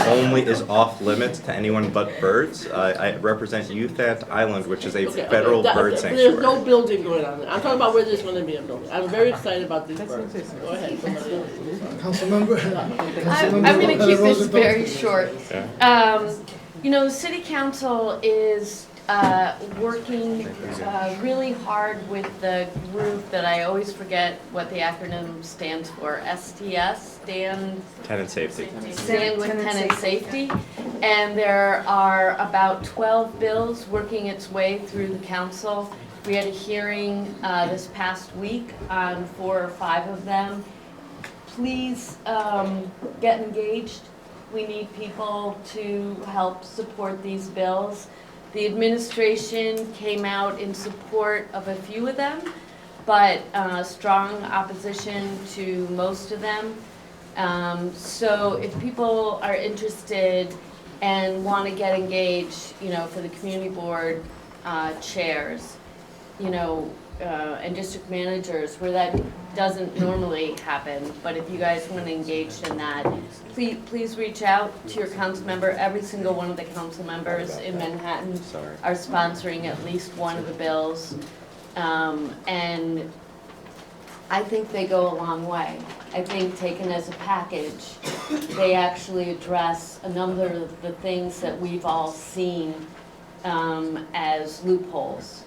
off limits to anyone but birds? I represent Youthant Island, which is a federal bird There's sanctuary. no building going on there. I'm talking about where there's going to be a building. I'm very excited about these birds. Go ahead. somebody else. Councilmember. I'm going to keep this very short. Yeah. You know, City Council is working really hard with the group that I always forget what the acronym stands for, STS, Stand Tenant safety. with Tenant Safety. And there are about 12 bills working its way through the council. We had a hearing this past week on 4 or 5 of them. Please get engaged. We need people to help support these bills. The administration came out in support of a few of them, but strong opposition to most of them. So if people are interested and want to get engaged, you know, for the community board chairs, you know, and district managers, where that doesn't normally happen, but if you guys want to engage in that, please reach out to your council member. Every single one of the council members in Manhattan are sponsoring at least one of the bills, and I think they go a long way. I think taken as a package, they actually address a number of the things that we've all seen as loopholes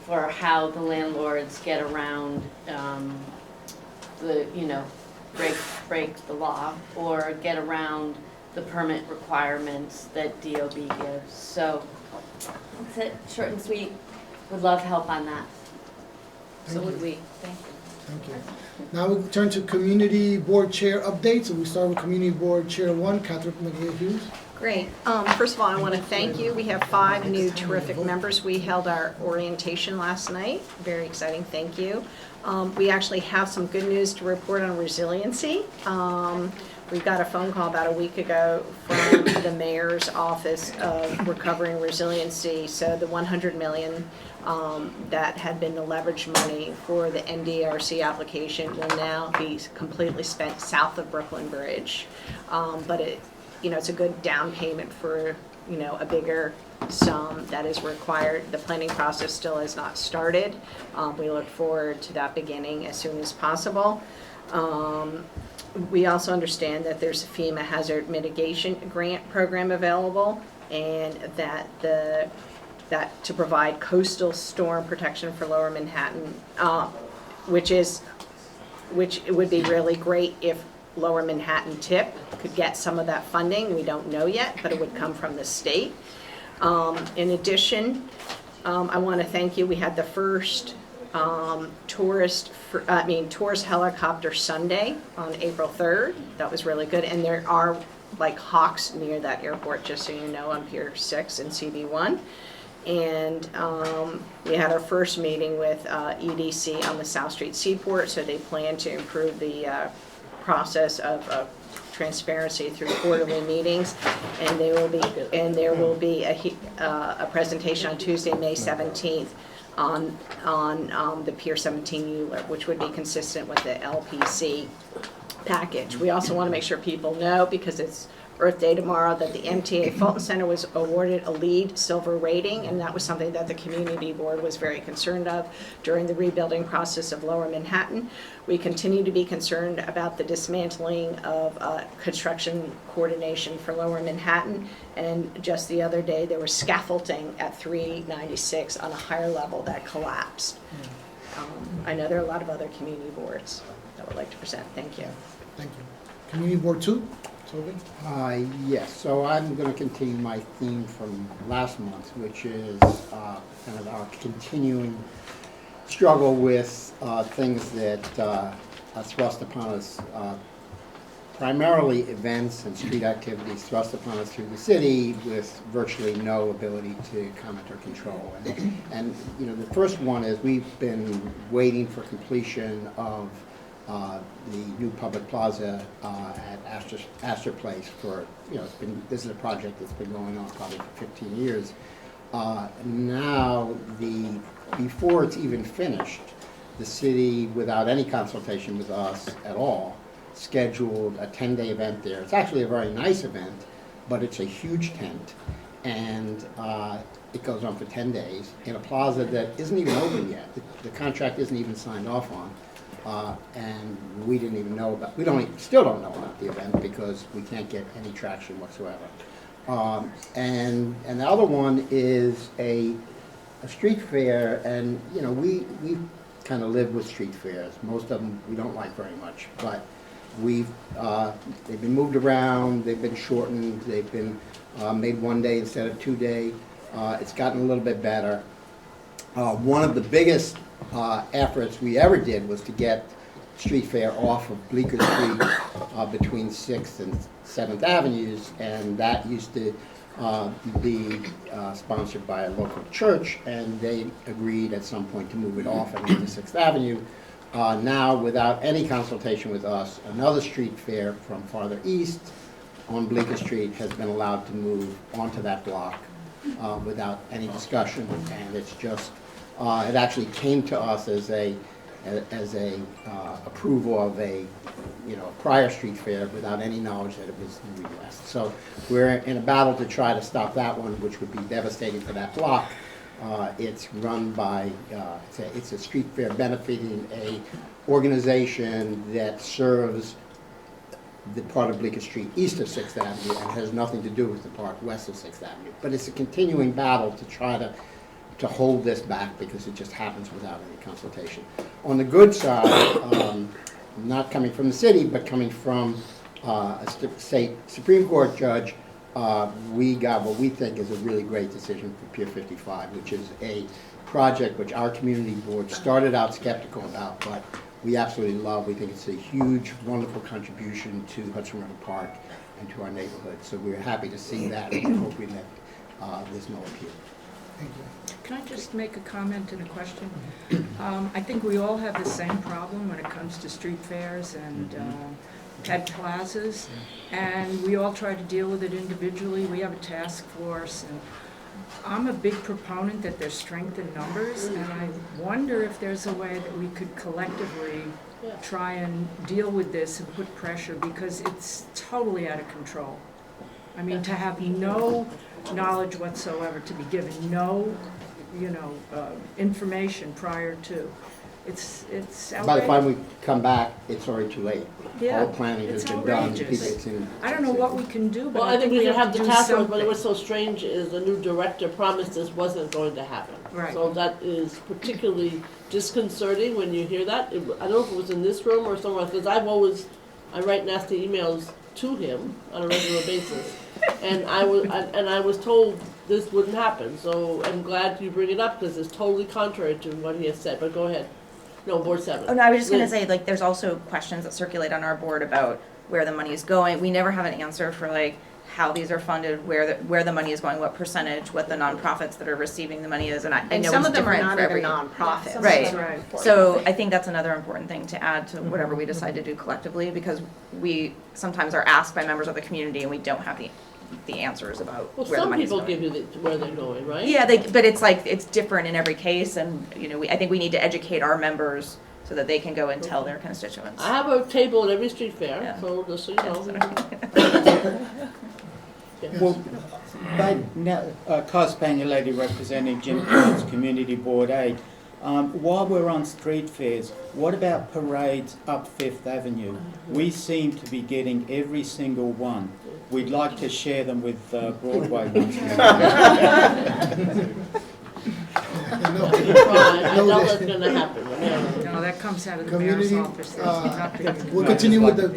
for how the landlords get around break the law or get around the permit requirements that DOB gives. So that's it, short and sweet. Would love help on that. So would we. Thank you. Thank you. Now we turn to Community Board Chair updates, and we start with Community Board Chair 1, Catherine McGee-Hughes. Great. First of all, I want to thank you. We have 5 new terrific members. We held our orientation last night. Very exciting. Thank you. We actually have some good news to report on resiliency. We got a phone call about a week ago from the mayor's office of recovering resiliency. So the $100 million that had been the leverage money for the NDRC application will now be completely spent south of Brooklyn Bridge. But it's a good down payment for, a bigger sum that is required. The planning process still has not started. We look forward to that beginning as soon as possible. We also understand that there's a FEMA hazard mitigation grant program available, and that to provide coastal storm protection for Lower Manhattan, which it would be really great if Lower Manhattan TIP could get some of that funding. We don't know yet, but it would come from the state. In addition, I want to thank you. We had the first tourist helicopter Sunday on April 3rd. That was really good. And there are like hawks near that airport, just so you know, on Pier 6 and CB1. And we had our first meeting with EDC on the South Street Seaport, so they plan to improve the process of transparency through quarterly meetings, and there will be a presentation on Tuesday, May 17th on the Pier 17 ULURP, which would be consistent with the LPC package. We also want to make sure people know, because it's Earth Day tomorrow, that the MTA Fulton Center was awarded a LEED silver rating, and that was something that the community board was very concerned of during the rebuilding process of Lower Manhattan. We continue to be concerned about the dismantling of construction coordination for Lower Manhattan, and just the other day there was scaffolding at 396 on a higher level that collapsed. I know there are a lot of other community boards that would like to present. Thank you. Thank you. Community Board 2, Toby? Yes, so I'm going to continue my theme from last month, which is kind of our continuing struggle with things that are thrust upon us, primarily events and street activities thrust upon us through the city with virtually no ability to comment or control. And the first one is we've been waiting for completion of the new public plaza at Astor Place for, this is a project that's been going on probably for 15 years. Now, before it's even finished, the city, without any consultation with us at all, scheduled a 10-day event there. It's actually a very nice event, but it's a huge tent, and it goes on for 10 days in a plaza that isn't even open yet. The contract isn't even signed off on. And we didn't even know about, still don't know about the event because we can't get any traction whatsoever. And the other one is a street fair, and we kind of live with street fairs. Most of them we don't like very much, but they've been moved around, they've been shortened, they've been made 1 day instead of 2 day. It's gotten a little bit better. One of the biggest efforts we ever did was to get street fair off of Bleecker Street between 6th and 7th Avenues, and that used to be sponsored by a local church, and they agreed at some point to move it off and into 6th Avenue. Now, without any consultation with us, another street fair from farther east on Bleecker Street has been allowed to move onto that block without any discussion, and it's just it actually came to us as a approval of a prior street fair without any knowledge that it was in the West. So we're in a battle to try to stop that one, which would be devastating for that block. It's run by it's a street fair benefiting a organization that serves the part of Bleecker Street east of 6th Avenue and has nothing to do with the part west of 6th Avenue. But it's a continuing battle to try to hold this back because it just happens without any consultation. On the good side, not coming from the city, but coming from a state Supreme Court judge, we got what we think is a really great decision for Pier 55, which is a project which our community board started out skeptical about, but we absolutely love. We think it's a huge, wonderful contribution to Hudson River Park and to our neighborhood. So we're happy to see that and hope we let this no appeal. Can I just make a comment and a question? I think we all have the same problem when it comes to street fairs and pet plazas, and we all try to deal with it individually. We have a task force, and I'm a big proponent that there's strength in numbers, and I wonder if there's a way that we could collectively try and deal with this and put pressure, because it's totally out of control. I mean, to have no knowledge whatsoever, to be given no, information prior to, it's outrageous. By the time we come back, it's already too late. Yeah, All planning has it's been done. outrageous. I don't know what we can do, but Well, I think we should have the to do task force, but something. what's so strange is the new director promised this wasn't going to happen. Right. So that is particularly disconcerting when you hear that. I don't know if it was in this room or somewhere else, because I write nasty emails to him on a regular basis. And I was told this wouldn't happen, so I'm glad you bring it up, because it's totally contrary to what he has said, but go ahead. No, Board 7. Oh, no, I was just gonna Liz. say, like, there's also questions that circulate on our board about where the money is going. We never have an answer for, like, how these are funded, where the money is going, what percentage, what the nonprofits that are receiving the money is, and I And know some it's of them are different not for even every. nonprofits. Right. So I think that's another important thing to add to whatever we decide to do collectively, because we sometimes are asked by members of the community and we don't have the answers about Well, where the some money's people going. give you where they're going, right? Yeah, but it's like, it's different in every case, and, I think we need to educate our members so that they can go and tell their constituents. I have a table at every street fair, Yeah. so just so you know. Well, Carl Spaniel, lady representing Jim Coates Community Board 8. While we're on street fairs, what about parades up Fifth Avenue? We seem to be getting every single one. We'd like to share them with Broadway once in a while. I know that's gonna happen. No, that comes out of the mayor's Community, office. There's nothing. we'll continue with the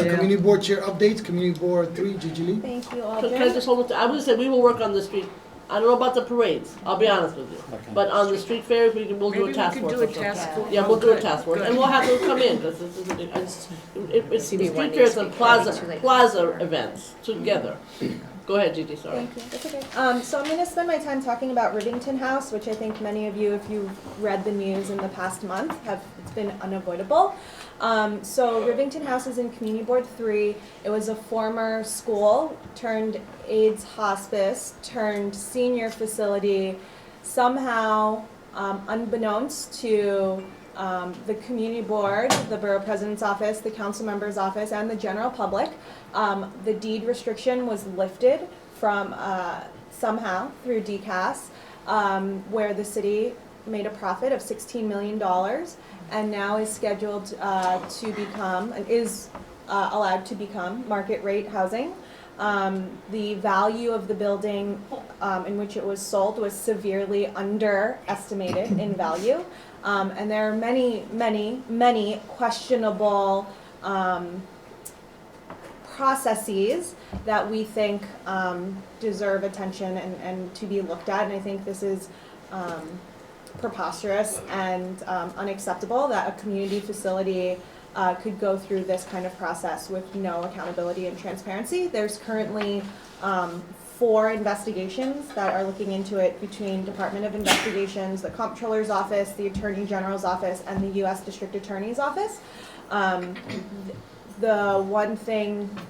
Yeah. community board chair updates. Community board 3, Gigi Lee. Thank you all. Can I just hold it? I would say we will work on the street. I don't know about the parades, I'll be honest with you. But on the street fairs, we'll do Maybe a we task could force. do a or something. task force. Yeah, we'll do a Good, task force, good. and we'll have them come in, because this is it's CB1 street needs fairs to and be plaza too late. plaza events together. Go ahead, Gigi, sorry. Thank you. That's okay. So I'm going to spend my time talking about Rivington House, which I think many of you, if you've read the news in the past month, it's been unavoidable. So Rivington House is in Community Board 3. It was a former school turned AIDS hospice turned senior facility. Somehow, unbeknownst to the community board, the borough president's office, the council member's office, and the general public, the deed restriction was lifted from somehow through DCAS, where the city made a profit of $16 million and now is scheduled to become, and is allowed to become market rate housing. The value of the building in which it was sold was severely underestimated in value. And there are many questionable processes that we think deserve attention and to be looked at. And I think this is preposterous and unacceptable that a community facility could go through this kind of process with no accountability and transparency. There's currently 4 investigations that are looking into it between Department of Investigations, the Comptroller's Office, the Attorney General's Office, and the U.S. District Attorney's Office.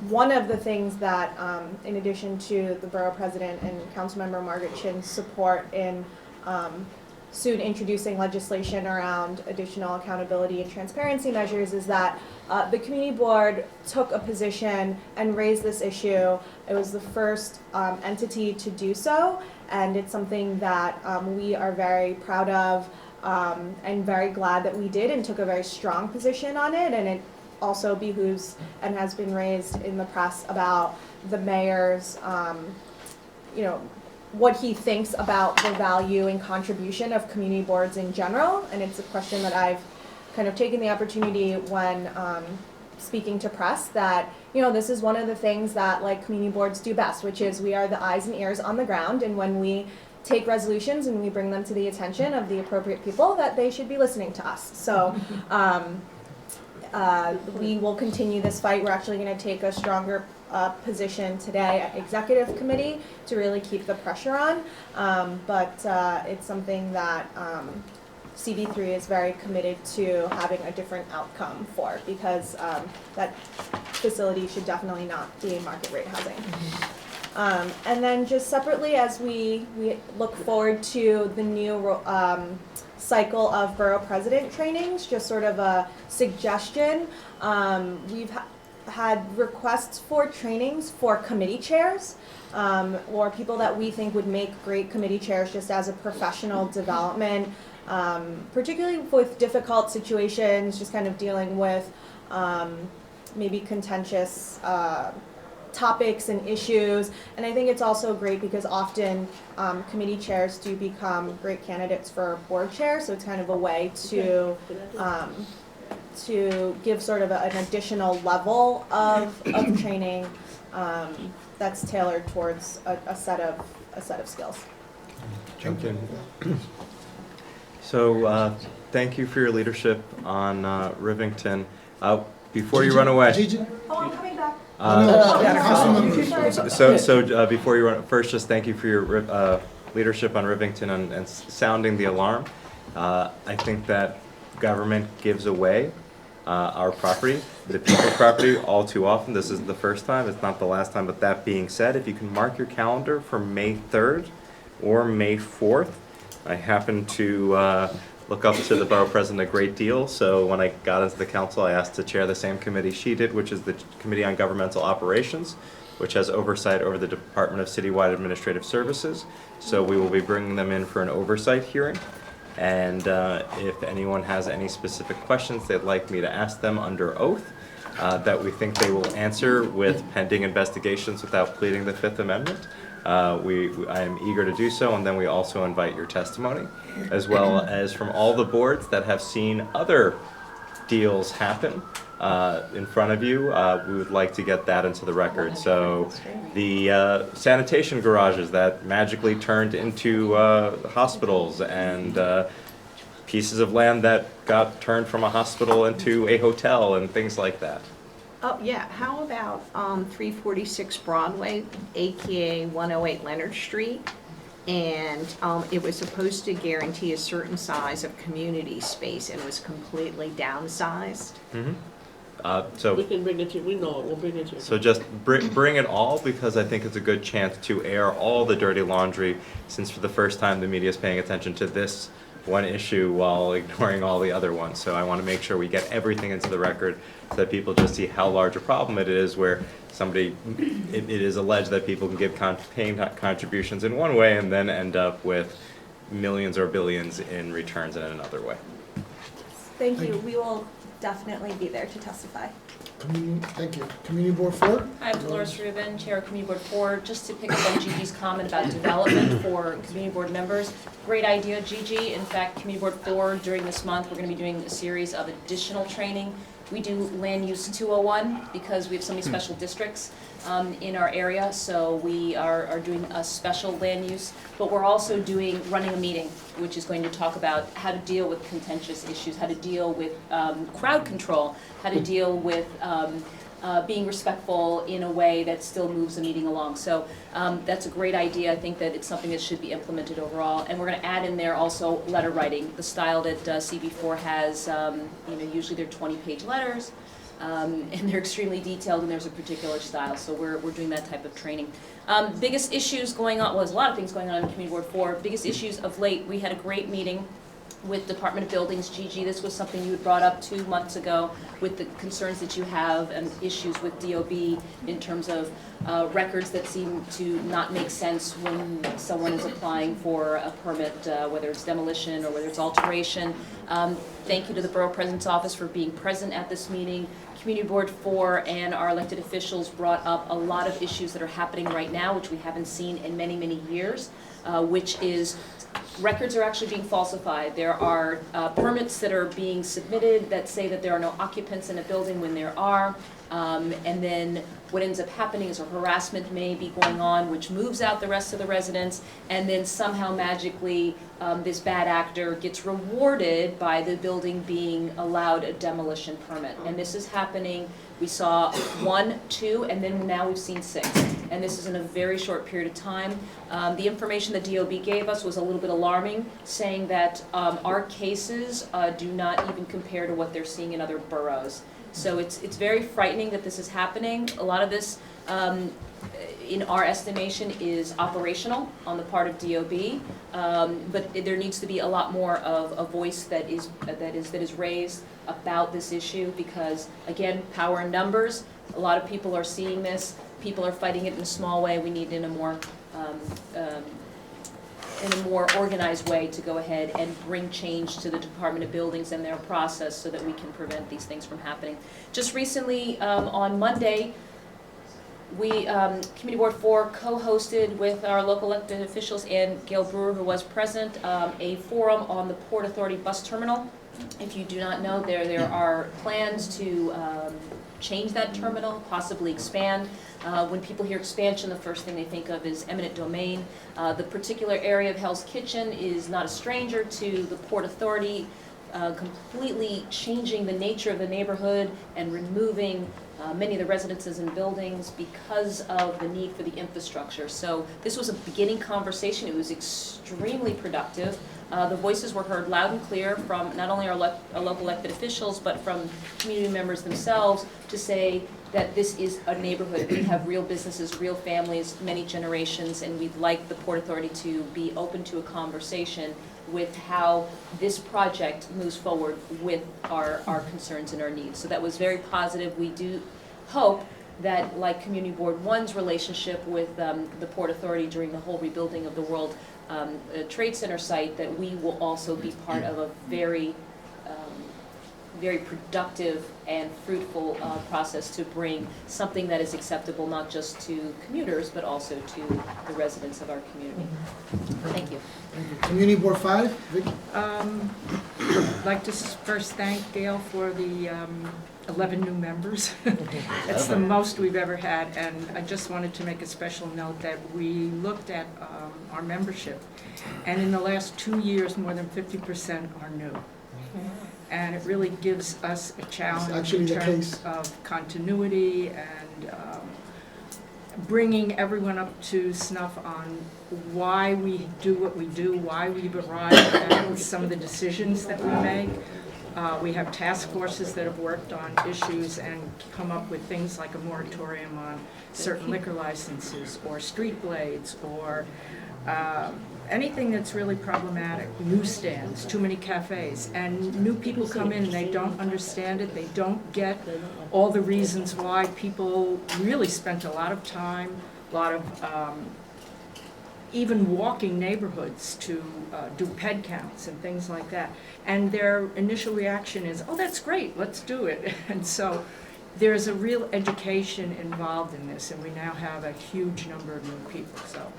One of the things that, in addition to the Borough President and Councilmember Margaret Chin's support in soon introducing legislation around additional accountability and transparency measures, is that the community board took a position and raised this issue. It was the first entity to do so, and it's something that we are very proud of and very glad that we did and took a very strong position on it. And also behooves and has been raised in the press about the mayor's, what he thinks about the value and contribution of community boards in general. And it's a question that I've kind of taken the opportunity when speaking to press that, this is one of the things that like community boards do best, which is we are the eyes and ears on the ground. And when we take resolutions and we bring them to the attention of the appropriate people, that they should be listening to us. So we will continue this fight. We're actually going to take a stronger position today at executive committee to really keep the pressure on. But it's something that CB3 is very committed to having a different outcome for, because that facility should definitely not be market rate housing. And then just separately, as we look forward to the new cycle of borough president trainings, just sort of a suggestion. We've had requests for trainings for committee chairs, or people that we think would make great committee chairs just as a professional development, particularly with difficult situations, just kind of dealing with maybe contentious topics and issues. And I think it's also great because often committee chairs do become great candidates for board chair, so it's kind of a way to give sort of an additional level of training that's tailored towards a set of skills. Jump in. So thank you for your leadership on Rivington. Before you run away. Oh, I'm coming back. Before you run, first just thank you for your leadership on Rivington and sounding the alarm. I think that government gives away our property, the people's property, all too often. This is the first time, it's not the last time, but that being said, if you can mark your calendar for May 3rd or May 4th, I happen to look up to the borough president a great deal, so when I got into the council, I asked to chair the same committee she did, which is the Committee on Governmental Operations, which has oversight over the Department of Citywide Administrative Services. So we will be bringing them in for an oversight hearing. And if anyone has any specific questions they'd like me to ask them under oath, that we think they will answer with pending investigations without pleading the Fifth Amendment, I am eager to do so, and then we also invite your testimony, as well as from all the boards that have seen other deals happen in front of you. We would like to get that into the record. So the sanitation garages that magically turned into hospitals, and pieces of land that got turned from a hospital into a hotel and things like that. Oh, yeah, how about 346 Broadway, AKA 108 Leonard Street? And it was supposed to guarantee a certain size of community space and was completely downsized. So we can bring it to you. We know it. We'll bring it to you. So just bring it all, because I think it's a good chance to air all the dirty laundry, since for the first time the media is paying attention to this one issue while ignoring all the other ones. So I want to make sure we get everything into the record so that people just see how large a problem it is, where it is alleged that people can give paying contributions in one way and then end up with millions or billions in returns in another way. Thank you. We will definitely be there to testify. Thank you. Community Board 4? Hi, I'm Dolores Rubin, Chair of Community Board 4. Just to pick up on Gigi's comment about development for community board members. Great idea, Gigi. In fact, Community Board 4, during this month, we're going to be doing a series of additional training. We do Land Use 201 because we have so many special districts in our area, so we are doing a special land use, but we're also running a meeting which is going to talk about how to deal with contentious issues, how to deal with crowd control, how to deal with being respectful in a way that still moves the meeting along. So that's a great idea. I think that it's something that should be implemented overall. And we're going to add in there also letter writing, the style that CB4 has. Usually they're 20-page letters, and they're extremely detailed, and there's a particular style. So we're doing that type of training. Biggest issues going on, well, there's a lot of things going on in Community Board 4. Biggest issues of late, we had a great meeting with Department of Buildings. Gigi, this was something you had brought up 2 months ago with the concerns that you have and issues with DOB in terms of records that seem to not make sense when someone is applying for a permit, whether it's demolition or whether it's alteration. Thank you to the Borough President's Office for being present at this meeting. Community Board 4 and our elected officials brought up a lot of issues that are happening right now, which we haven't seen in many, many years, which is records are actually being falsified. There are permits that are being submitted that say that there are no occupants in a building when there are. And then what ends up happening is a harassment may be going on, which moves out the rest of the residents, and then somehow magically this bad actor gets rewarded by the building being allowed a demolition permit. And this is happening. We saw 1, 2, and then now we've seen 6. And this is in a very short period of time. The information that DOB gave us was a little bit alarming, saying that our cases do not even compare to what they're seeing in other boroughs. So it's very frightening that this is happening. A lot of this, in our estimation, is operational on the part of DOB, but there needs to be a lot more of a voice that is raised about this issue, because again, power in numbers. A lot of people are seeing this. People are fighting it in a small way. We need in a more organized way to go ahead and bring change to the Department of Buildings and their process so that we can prevent these things from happening. Just recently, on Monday, we, Community Board 4, co-hosted with our local elected officials and Gail Brewer, who was present, a forum on the Port Authority bus terminal. If you do not know, there are plans to change that terminal, possibly expand. When people hear expansion, the first thing they think of is eminent domain. The particular area of Hell's Kitchen is not a stranger to the Port Authority, completely changing the nature of the neighborhood and removing many of the residences and buildings because of the need for the infrastructure. So this was a beginning conversation. It was extremely productive. The voices were heard loud and clear from not only our local elected officials, but from community members themselves to say that this is a neighborhood. We have real businesses, real families, many generations, and we'd like the Port Authority to be open to a conversation with how this project moves forward with our concerns and our needs. So that was very positive. We do hope that, like Community Board 1's relationship with the Port Authority during the whole rebuilding of the World Trade Center site, that we will also be part of a very productive and fruitful process to bring something that is acceptable not just to commuters but also to the residents of our community. Thank you. Community Board 5, Vicky? I'd like to first thank Gail for the 11 new members. It's the most we've ever had, and I just wanted to make a special note that we looked at our membership, and in the last 2 years, more than 50% are new. And it really gives us a challenge in terms of continuity and bringing everyone up to snuff on why we do what we do, why we've arrived at some of the decisions that we make. We have task forces that have worked on issues and come up with things like a moratorium on certain liquor licenses or street blades or anything that's really problematic, newsstands, too many cafes, and new people come in and they don't understand it, they don't get all the reasons why people really spent a lot of time, a lot of even walking neighborhoods to do ped counts and things like that. And their initial reaction is, oh, that's great, let's do it. And so there's a real education involved in this, and we now have a huge number of new people. So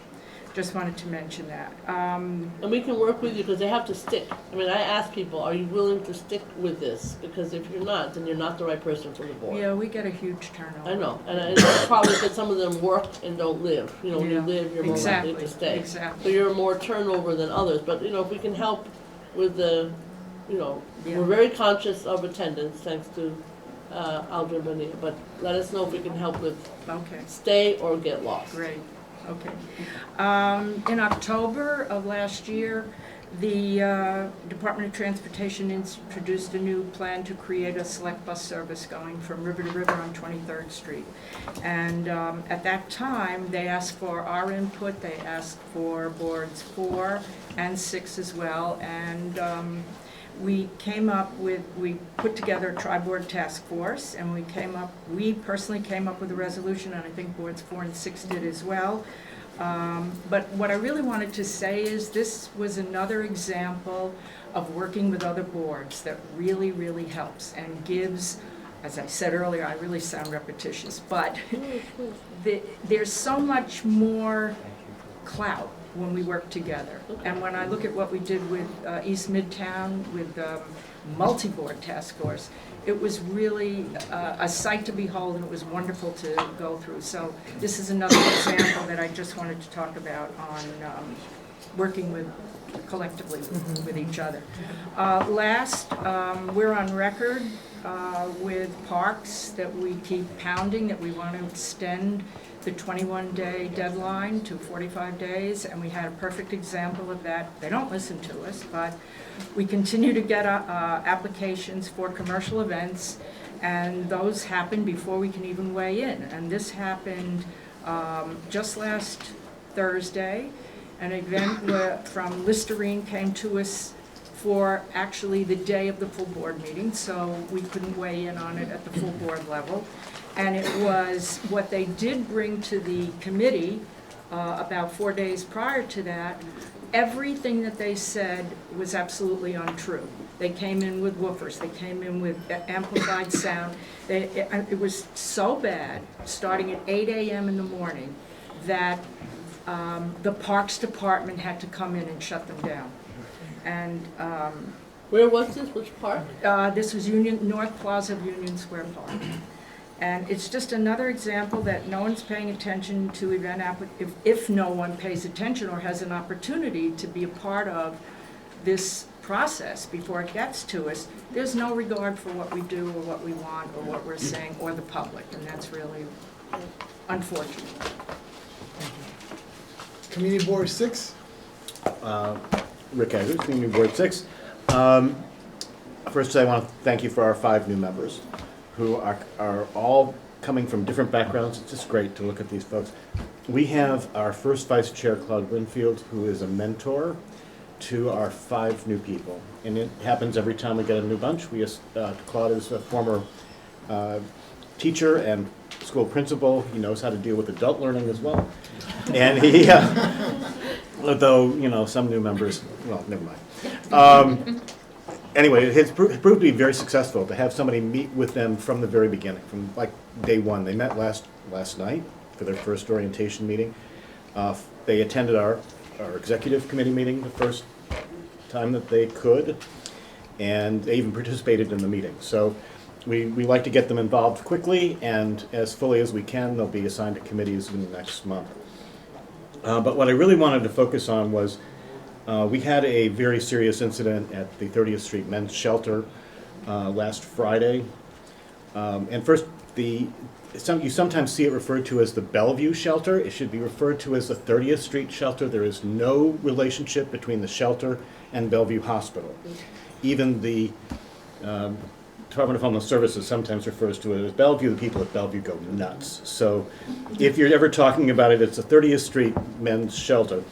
just wanted to mention that. And we can work with you because they have to stick. I mean, I ask people, are you willing to stick with this? Because if you're not, then you're not the right person for the board. Yeah, we get a huge turnover. I know, and it's probably because some of them work and don't live. You know, when you live, you're more likely to stay. Exactly. So you're more turnover than others. But, you know, if we can help with the, you know, we're very conscious of attendance, thanks to Aldrin Bonilla. But let us know if we can help with stay or get lost. Great. Okay. In October of last year, The Department of Transportation introduced a new plan to create a select bus service going from river to river on 23rd Street. And at that time, they asked for our input. They asked for boards 4 and 6 as well. And we put together a tri-board task force, and we personally came up with a resolution, and I think boards 4 and 6 did as well. But what I really wanted to say is this was another example of working with other boards that really, really helps and gives, as I said earlier, I really sound repetitious, but there's so much more clout when we work together. And when I look at what we did with East Midtown, with multi-board task force, it was really a sight to behold, and it was wonderful to go through. So this is another example that I just wanted to talk about on working collectively with each other. Last, we're on record with parks that we keep pounding, that we want to extend the 21-day deadline to 45 days, and we had a perfect example of that. They don't listen to us, but we continue to get applications for commercial events, and those happen before we can even weigh in. And this happened just last Thursday. An event from Listerine came to us for actually the day of the full board meeting, so we couldn't weigh in on it at the full board level. And it was what they did bring to the committee about 4 days prior to that. Everything that they said was absolutely untrue. They came in with woofers, they came in with amplified sound. It was so bad, starting at 8 a.m. in the morning, that the Parks Department had to come in and shut them down. And where was this? Which park? This was North Plaza of Union Square Park. And it's just another example that no one's paying attention to event if no one pays attention or has an opportunity to be a part of this process before it gets to us. There's no regard for what we do or what we want or what we're saying or the public, and that's really unfortunate. Community Board 6. Rick Eggers, Community Board 6. First, I want to thank you for our 5 new members, who are all coming from different backgrounds. It's just great to look at these folks. We have our first Vice Chair, Claude Winfield, who is a mentor to our 5 new people. And it happens every time we get a new bunch. Claude is a former teacher and school principal. He knows how to deal with adult learning as well. And he, although, some new members, well, never mind. Anyway, it has proved to be very successful to have somebody meet with them from the very beginning, from like day one. They met last night for their first orientation meeting. They attended our executive committee meeting the first time that they could, and they even participated in the meeting. So we like to get them involved quickly, and as fully as we can. They'll be assigned to committees in the next month. But what I really wanted to focus on was we had a very serious incident at the 30th Street Men's Shelter last Friday. And first, you sometimes see it referred to as the Bellevue Shelter. It should be referred to as the 30th Street Shelter. There is no relationship between the shelter and Bellevue Hospital. Even the Department of Homeless Services sometimes refers to it as Bellevue. The people at Bellevue go nuts. So if you're ever talking about it, it's the 30th Street Men's Shelter.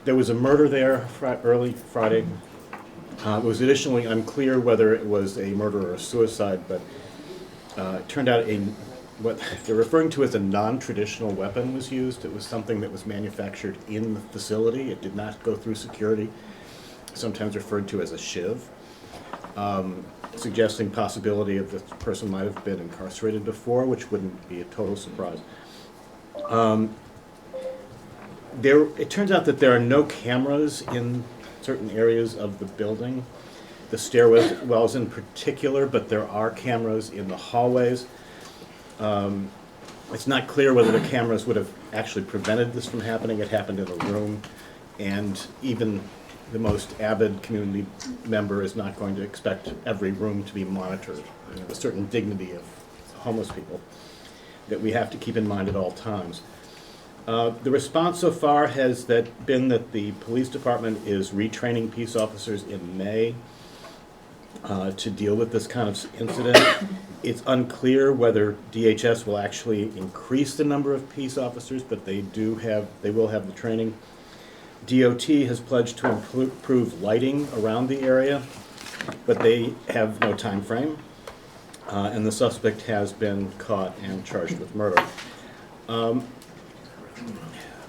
There was a murder there early Friday. It was additionally unclear whether it was a murder or a suicide, but it turned out what they're referring to as a non-traditional weapon was used. It was something that was manufactured in the facility. It did not go through security, sometimes referred to as a shiv, suggesting possibility of this person might have been incarcerated before, which wouldn't be a total surprise. It turns out that there are no cameras in certain areas of the building, the stairwells in particular, but there are cameras in the hallways. It's not clear whether the cameras would have actually prevented this from happening. It happened in a room, and even the most avid community member is not going to expect every room to be monitored. A certain dignity of homeless people that we have to keep in mind at all times. The response so far has been that the police department is retraining peace officers in May to deal with this kind of incident. It's unclear whether DHS will actually increase the number of peace officers, but they will have the training. DOT has pledged to improve lighting around the area, but they have no time frame. And the suspect has been caught and charged with murder.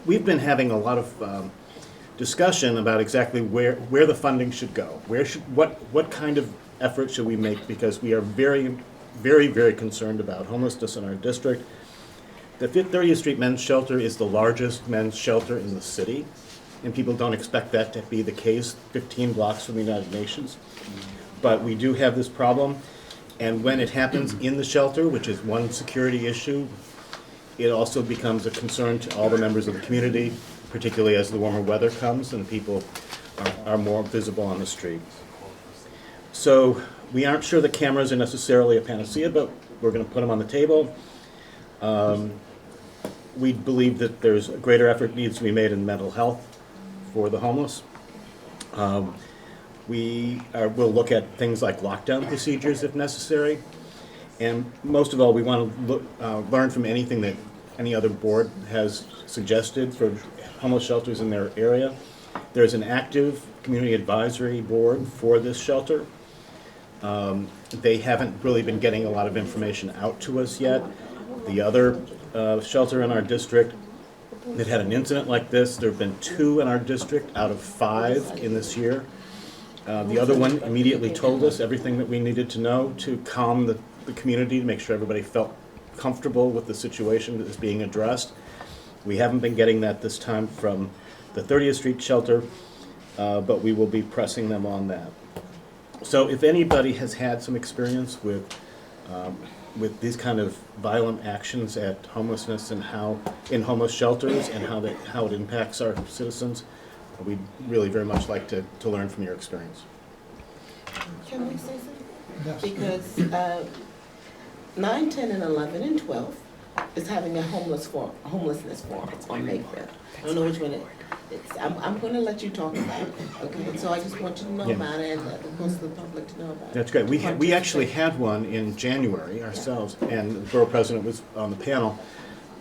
We've been having a lot of discussion about exactly where the funding should go. What kind of effort should we make? Because we are very, very, very concerned about homelessness in our district. The 30th Street Men's Shelter is the largest men's shelter in the city, and people don't expect that to be the case 15 blocks from the United Nations. But we do have this problem, and when it happens in the shelter, which is one security issue, it also becomes a concern to all the members of the community, particularly as the warmer weather comes and people are more visible on the street. So we aren't sure that cameras are necessarily a panacea, but we're going to put them on the table. We believe that there's a greater effort needs to be made in mental health for the homeless. We'll look at things like lockdown procedures if necessary. And most of all, we want to learn from anything that any other board has suggested for homeless shelters in their area. There's an active community advisory board for this shelter. They haven't really been getting a lot of information out to us yet. The other shelter in our district that had an incident like this, there have been 2 in our district out of 5 in this year. The other one immediately told us everything that we needed to know to calm the community, to make sure everybody felt comfortable with the situation that is being addressed. We haven't been getting that this time from the 30th Street shelter, but we will be pressing them on that. So if anybody has had some experience with these kind of violent actions at homelessness and in homeless shelters and how it impacts our citizens, we'd really very much like to learn from your experience. Can we say something? Yes. Because 9, 10, and 11, and 12 is having a homelessness forum on May 5th. I don't know which one it is. I'm going to let you talk about it, okay? So I just want you to know about it and let most of the public to know about it. That's great. We actually had one in January ourselves, and the borough president was on the panel.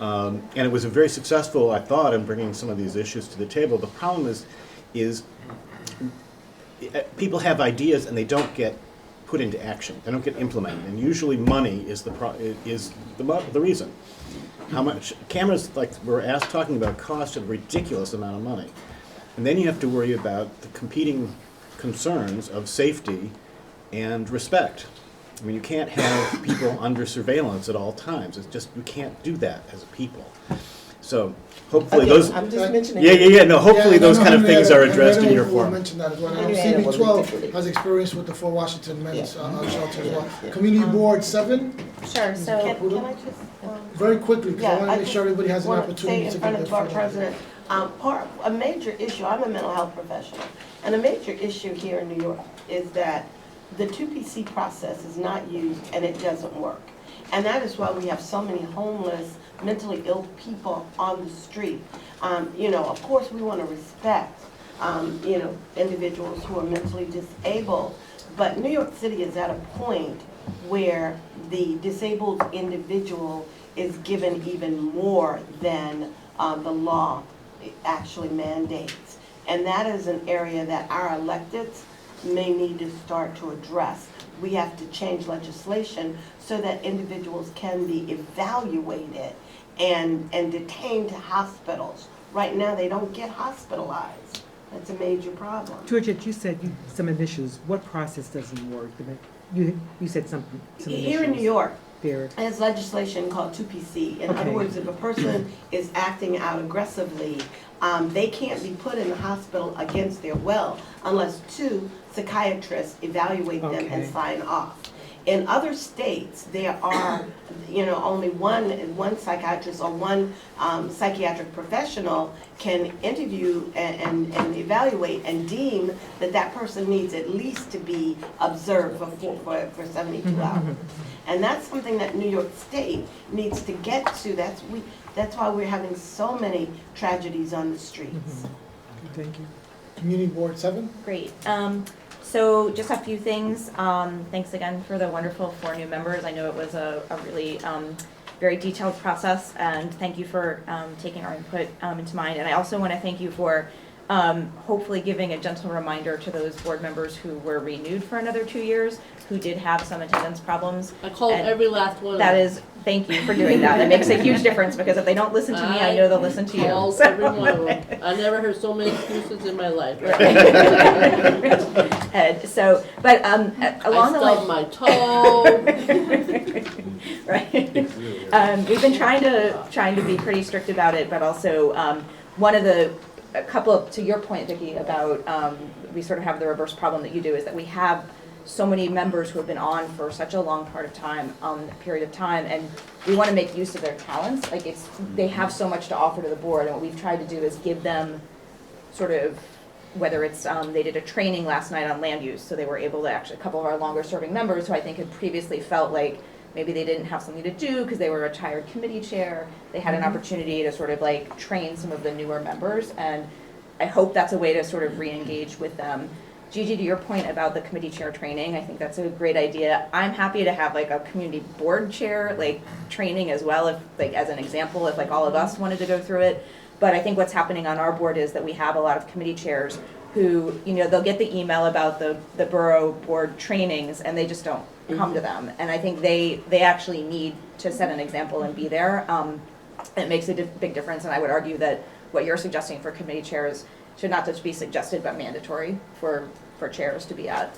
And it was a very successful, I thought, in bringing some of these issues to the table. The problem is people have ideas and they don't get put into action. They don't get implemented. And usually money is the reason. How much cameras, like we're talking about, cost a ridiculous amount of money. And then you have to worry about the competing concerns of safety and respect. I mean, you can't have people under surveillance at all times. It's just, you can't do that as a people. So hopefully those. I'm just mentioning. No, hopefully those kind of things are addressed in your forum. forum. Mention that as well. CB12 has experience with the Fort Washington Men's Shelter as well. Community Board 7. Sure. So can I just very quickly, because I want to make sure everybody has an want opportunity to to say in front get of our president. A major issue. I'm a mental health professional, and a major issue here in New York is that the 2PC process is not used and it doesn't work. And that is why we have so many homeless, mentally ill people on the street. Of course we want to respect, individuals who are mentally disabled, but New York City is at a point where the disabled individual is given even more than the law actually mandates. And that is an area that our electeds may need to start to address. We have to change legislation so that individuals can be evaluated and detained to hospitals. Right now, they don't get hospitalized. That's a major problem. Georgette, you said some initials. What process doesn't work? You said some Here in New York, there there's legislation called 2PC. In other words, if a person is acting out aggressively, they can't be put in the hospital against their will unless 2 psychiatrists evaluate them and sign off. In other states, there are, only one psychiatrist or one psychiatric professional can interview and evaluate and deem that person needs at least to be observed for 72 hours. And that's something that New York State needs to get to. That's why we're having so many tragedies on the streets. Thank you. Community Board 7? Great. So just a few things. Thanks again for the wonderful 4 new members. I know it was a really very detailed process, and thank you for taking our input into mind. And I also want to thank you for hopefully giving a gentle reminder to those board members who were renewed for another 2 years, who did have some attendance problems. I called every last one. That is, thank you for doing that. That makes a huge difference, because if they don't listen to me, I know they'll listen to you. Called every one of them. I never heard so many excuses in my life. And so, but along the line, my toe. Right. We've been trying to be pretty strict about it, but also one of the to your point, Vicki, about we sort of have the reverse problem that you do, is that we have so many members who have been on for such a long period of time, and we want to make use of their talents. Like they have so much to offer to the board, and what we've tried to do is give them sort of, whether it's, they did a training last night on land use, so they were able to actually, a couple of our longer serving members who I think had previously felt like maybe they didn't have something to do because they were a retired committee chair, they had an opportunity to sort of like train some of the newer members, and I hope that's a way to sort of re-engage with them. Gigi, to your point about the committee chair training, I think that's a great idea. I'm happy to have like a community board chair like training as well, if like as an example, if like all of us wanted to go through it. But I think what's happening on our board is that we have a lot of committee chairs who, you know, they'll get the email about the borough board trainings and they just don't come to them. And I think they actually need to set an example and be there. It makes a big difference, and I would argue that what you're suggesting for committee chairs should not just be suggested but mandatory for chairs to be at.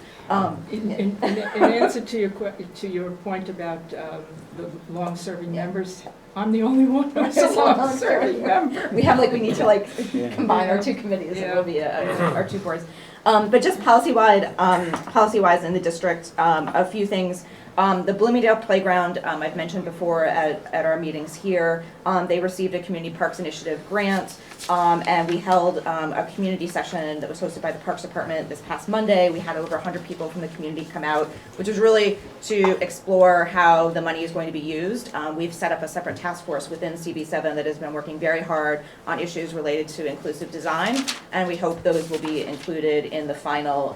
In answer to your point about the long-serving members, I'm the only one who's a long-serving member. We need to combine our 2 committees. It will be our 2 boards. But just policy-wise in the district, a few things. The Bloomingdale Playground, I've mentioned before at our meetings here, they received a Community Parks Initiative grant, and we held a community session that was hosted by the Parks Department this past Monday. We had over 100 people from the community come out, which was really to explore how the money is going to be used. We've set up a separate task force within CB7 that has been working very hard on issues related to inclusive design, and we hope those will be included in the final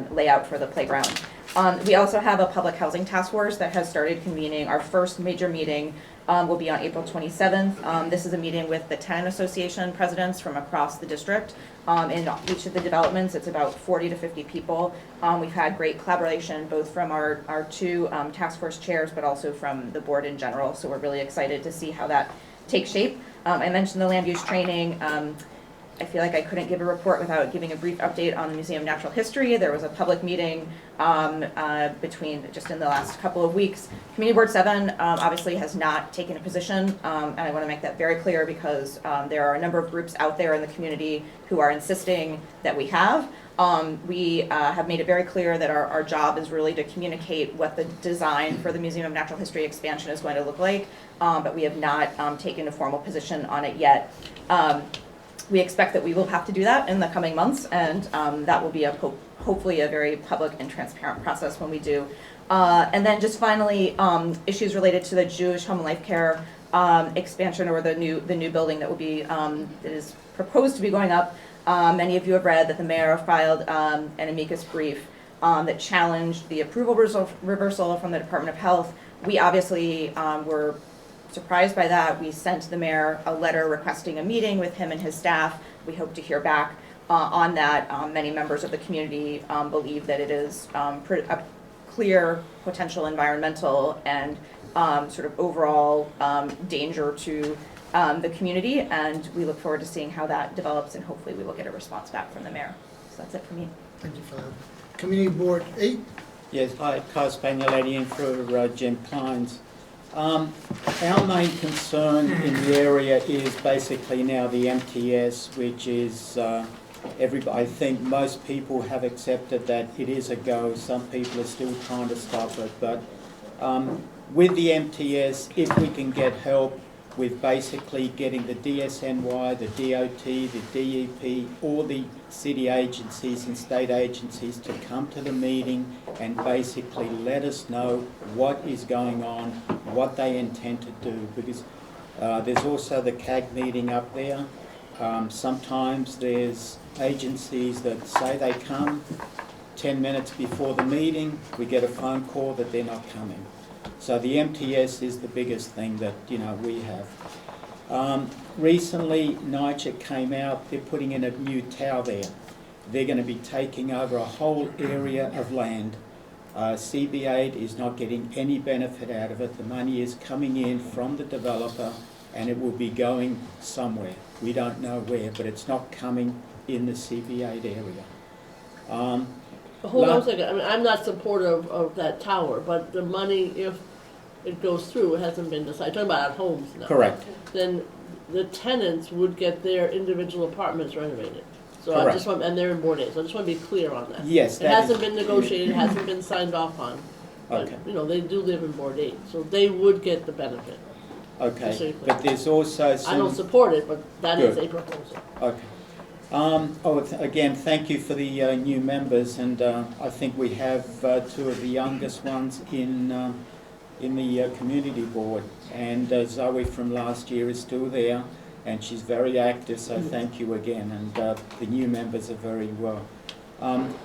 layout for the playground. We also have a public housing task force that has started convening. Our first major meeting will be on April 27th. This is a meeting with the tenant association presidents from across the district. In each of the developments, it's about 40 to 50 people. We've had great collaboration both from our 2 task force chairs, but also from the board in general. So we're really excited to see how that takes shape. I mentioned the land use training. I feel like I couldn't give a report without giving a brief update on the Museum of Natural History. There was a public meeting between just in the last couple of weeks. Community Board 7 obviously has not taken a position, and I want to make that very clear because there are a number of groups out there in the community who are insisting that we have. We have made it very clear that our job is really to communicate what the design for the Museum of Natural History expansion is going to look like, but we have not taken a formal position on it yet. We expect that we will have to do that in the coming months, and that will be hopefully a very public and transparent process when we do. And then just finally, issues related to the Jewish Home and Life Care expansion, or the new building that will be that is proposed to be going up. Many of you have read that the mayor filed an amicus brief that challenged the approval reversal from the Department of Health. We obviously were surprised by that. We sent the mayor a letter requesting a meeting with him and his staff. We hope to hear back on that. Many members of the community believe that it is a clear potential environmental and sort of overall danger to the community, and we look forward to seeing how that develops, and hopefully we will get a response back from the mayor. So that's it for me. Thank you for that. Community Board 8? Yes, hi, Carl Spanieletti in for Jim Kleins. Our main concern in the area is basically now the MTS, which is I think most people have accepted that it is a go. Some people are still trying to stop it, but with the MTS, if we can get help with basically getting the DSNY, the DOT, the DEP, all the city agencies and state agencies to come to the meeting and basically let us know what is going on, what they intend to do. Because There's also the CAG meeting up there. Sometimes there's agencies that say they come 10 minutes before the meeting, we get a phone call that they're not coming. So the MTS is the biggest thing that, we have. Recently, NYCHA came out, they're putting in a new tower there. They're going to be taking over a whole area of land. CB8 is not getting any benefit out of it. The money is coming in from the developer and it will be going somewhere. We don't know where, but it's not coming in the CB8 area. Hold on a second, I mean, I'm not supportive of that tower, but the money, if it goes through, it hasn't been decided, talking about homes now. Correct. Then the tenants would get their individual apartments renovated. So I just Correct. and they're in Board 8, so I just want to be clear on that. Yes, It that hasn't is- been negotiated, it hasn't been signed off on. But, Okay. they do live in Board 8, so they would get the benefit. Okay, but there's also some... I don't support it, but that is Good. a proposal. Okay. Again, thank you for the new members, and I think we have two of the youngest ones in the community board, and Zoe from last year is still there, and she's very active, so thank you again, and the new members are very well.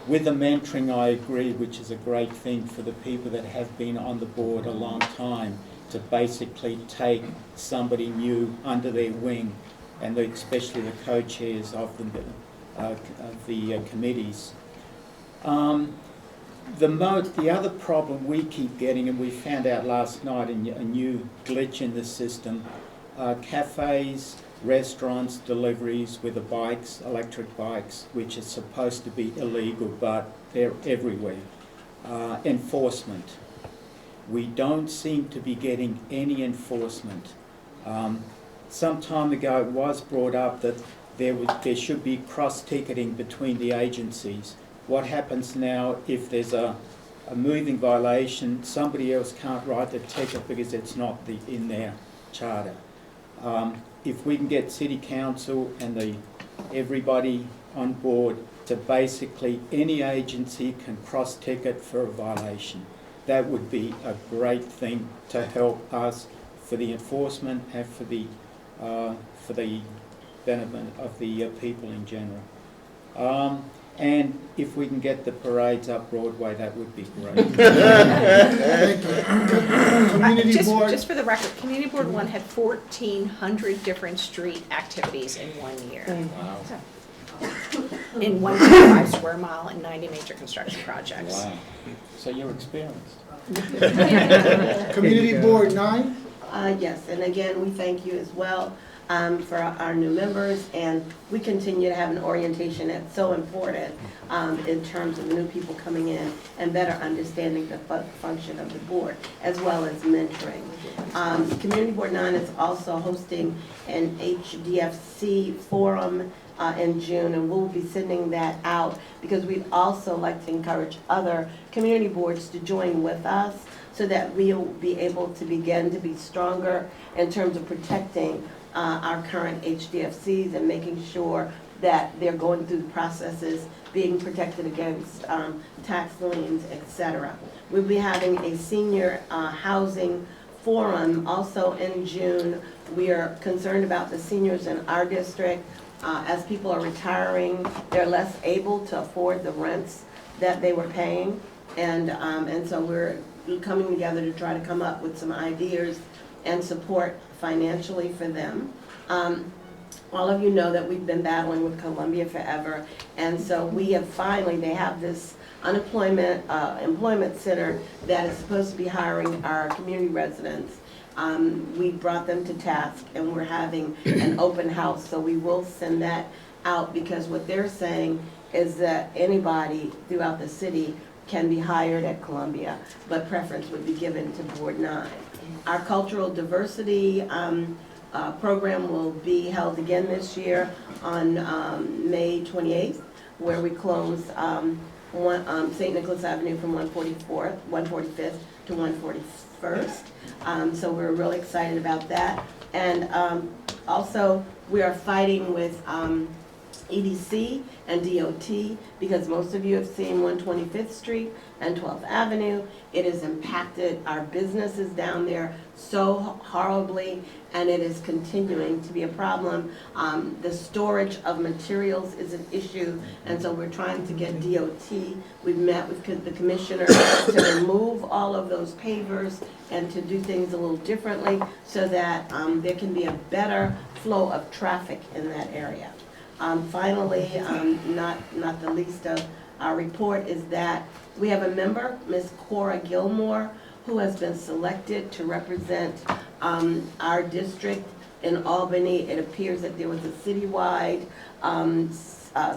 With the mentoring, I agree, which is a great thing for the people that have been on the board a long time, to basically take somebody new under their wing, and especially the co-chairs of the committees. The other problem we keep getting, and we found out last night, a new glitch in the system, cafes, restaurants, deliveries with the bikes, electric bikes, which is supposed to be illegal, but they're everywhere. Enforcement. We don't seem to be getting any enforcement. Some time ago it was brought up that there should be cross-ticketing between the agencies. What happens now if there's a moving violation, somebody else can't write the ticket because it's not in their charter. If we can get City Council and everybody on board to basically any agency can cross-ticket for a violation, that would be a great thing to help us for the enforcement and for the benefit of the people in general. And if we can get the parades up Broadway, that would be great. Community board. Just for the record, Community Board 1 had 1,400 different street activities in 1 year. Wow. In 1.5 square mile and 90 major construction projects. Wow. So you're experienced. Community board 9. Yes, and again, we thank you as well for our new members, and we continue to have an orientation that's so important in terms of new people coming in and better understanding the function of the board, as well as mentoring. Community Board 9 is also hosting an HDFC forum in June, and we'll be sending that out because we'd also like to encourage other community boards to join with us so that we'll be able to begin to be stronger in terms of protecting our current HDFCs and making sure that they're going through the processes, being protected against tax liens, etc. We'll be having a senior housing forum also in June. We are concerned about the seniors in our district. As people are retiring, they're less able to afford the rents that they were paying, and so we're coming together to try to come up with some ideas and support financially for them. All of you know that we've been battling with Columbia forever, and so we have finally, they have this employment center that is supposed to be hiring our community residents. We brought them to task, and we're having an open house, so we will send that out, because what they're saying is that anybody throughout the city can be hired at Columbia, but preference would be given to Board 9. Our cultural diversity program will be held again this year on May 28th, where we close St. Nicholas Avenue from 145th to 141st. So we're really excited about that. And also, we are fighting with EDC and DOT, because most of you have seen 125th Street and 12th Avenue. It has impacted our businesses down there so horribly, and it is continuing to be a problem. The storage of materials is an issue, and so we're trying to get DOT. We've met with the commissioner to remove all of those pavers and to do things a little differently so that there can be a better flow of traffic in that area. Finally, not the least of our report is that we have a member, Ms. Cora Gilmore, who has been selected to represent our district in Albany. It appears that there was a citywide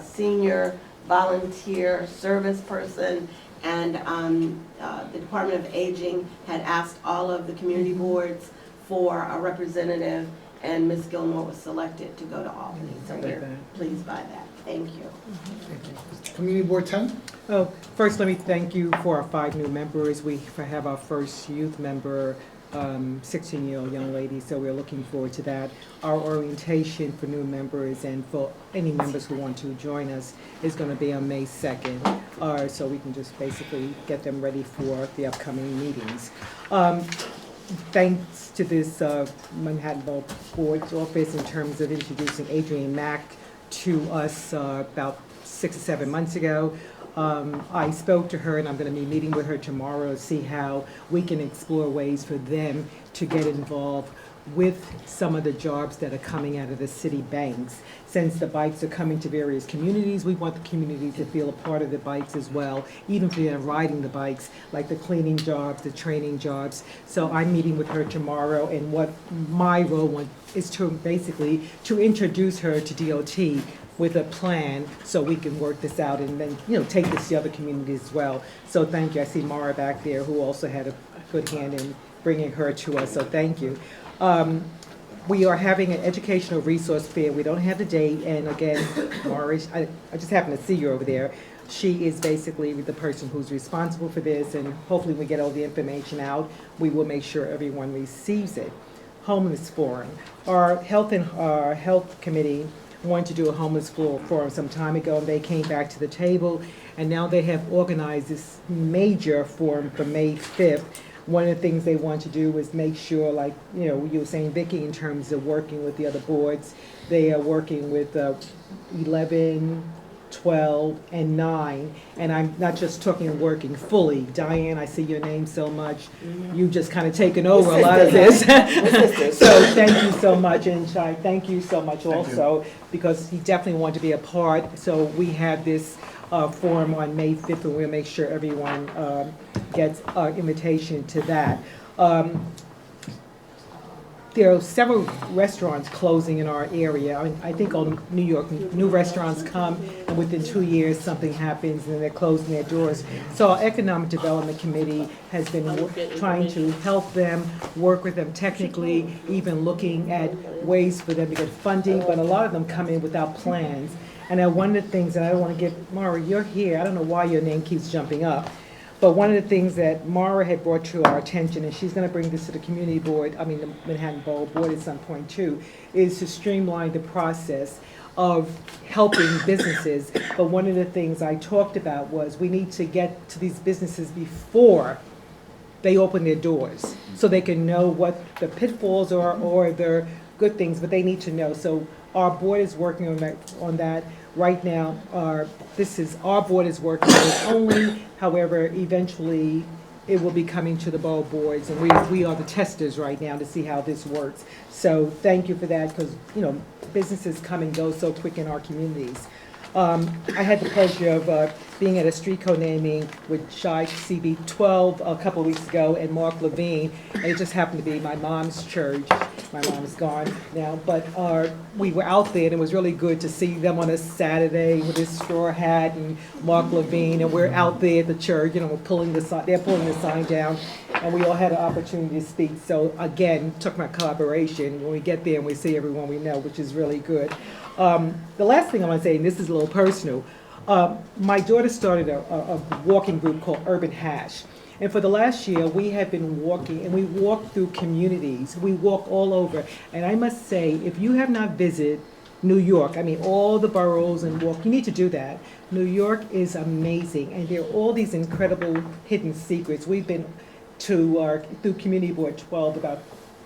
senior volunteer service person, and the Department of Aging had asked all of the community boards for a representative, and Ms. Gilmore was selected to go to Albany. So we're pleased by that. Thank you. Community Board 10? Oh, first, let me thank you for our 5 new members. We have our first youth member, 16-year-old young lady, so we're looking forward to that. Our orientation for new members and for any members who want to join us is going to be on May 2nd, so we can just basically get them ready for the upcoming meetings. Thanks to this Manhattan Borough Board's office in terms of introducing Adrienne Mack to us about 6 or 7 months ago. I spoke to her, and I'm going to be meeting with her tomorrow to see how we can explore ways for them to get involved with some of the jobs that are coming out of the city banks. Since the bikes are coming to various communities, we want the community to feel a part of the bikes as well, even if they're riding the bikes, like the cleaning jobs, the training jobs. So I'm meeting with her tomorrow, and what my role is to basically to introduce her to DOT with a plan so we can work this out and then, take this to other communities as well. So thank you. I see Mara back there who also had a good hand in bringing her to us, so thank you. We are having an educational resource fair. We don't have the date, and again, Mara, I just happen to see you over there. She is basically the person who's responsible for this, and hopefully we get all the information out. We will make sure everyone receives it. Homeless forum. Our health committee wanted to do a homeless forum some time ago, and they came back to the table, and now they have organized this major forum for May 5th. One of the things they want to do is make sure, like, you were saying, Vicki, in terms of working with the other boards, they are working with 11, 12, and 9, and I'm not just talking working fully. Diane, I see your name so much. You've just kind of taken over a lot of this. So thank you so much, and Shai, thank you so much also, because he definitely wanted to be a part. So we have this forum on May 5th, and we'll make sure everyone gets an invitation to that. There are several restaurants closing in our area. I think on New York, new restaurants come, and within 2 years something happens and they're closing their doors. So our Economic Development Committee has been trying to help them, work with them technically, even looking at ways for them to get funding, but a lot of them come in without plans. And one of the things, and I don't want to get, Mara, you're here, I don't know why your name keeps jumping up, but one of the things that Mara had brought to our attention, and she's going to bring this to the community board, the Manhattan Borough Board at some point too, is to streamline the process of helping businesses. But one of the things I talked about was we need to get to these businesses before they open their doors, so they can know what the pitfalls are or the good things, but they need to know. So our board is working on that right now. Our board is working on it only. However, eventually it will be coming to the borough boards, and we are the testers right now to see how this works. So thank you for that, because businesses come and go so quick in our communities. I had the pleasure of being at a street co-naming with Shy CB12 a couple of weeks ago, and Mark Levine, and it just happened to be my mom's church. My mom's gone now, but we were out there, and it was really good to see them on a Saturday with this straw hat and Mark Levine, and we're out there at the church, we're pulling the sign, they're pulling the sign down, and we all had an opportunity to speak. So again, talking about collaboration, when we get there and we see everyone we know, which is really good. The last thing I want to say, and this is a little personal, my daughter started a walking group called Urban Hash. And for the last year, we have been walking, and we walk through communities. We walk all over. And I must say, if you have not visited New York. I mean, all the boroughs and walk, you need to do that. New York is amazing, and there are all these incredible hidden secrets. We've been through Community Board 12 about,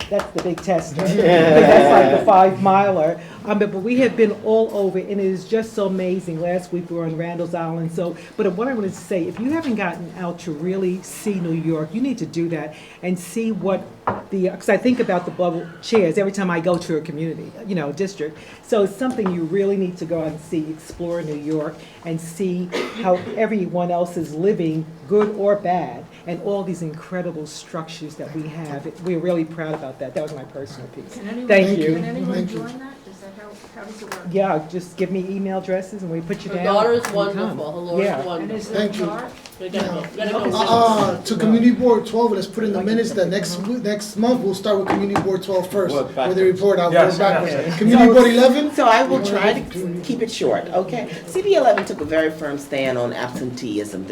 that's the big tester. That's like the 5 miler. But we have been all over, and it is just so amazing. Last week we were on Randall's Island. But what I wanted to say, if you haven't gotten out to really see New York, you need to do that and see what because I think about the bubble chairs every time I go to a community, district. So it's something you really need to go out and see, explore New York, and see how everyone else is living, good or bad, and all these incredible structures that we have. We're really proud about that. That was my personal piece. Thank you. Can anyone join that? Is that how does it work? Yeah, just give me email addresses and we put you Her down. daughter's and you wonderful. come. Her Laura's Yeah. wonderful. And is there a Thank you. charge? You gotta go. To Community Board 12, let's put in the minutes that next month, we'll start with Community Board 12 first, with the report, I'll go backwards. Community Board 11? So I will try to keep it short, okay? CB 11 took a very firm stand on absenteeism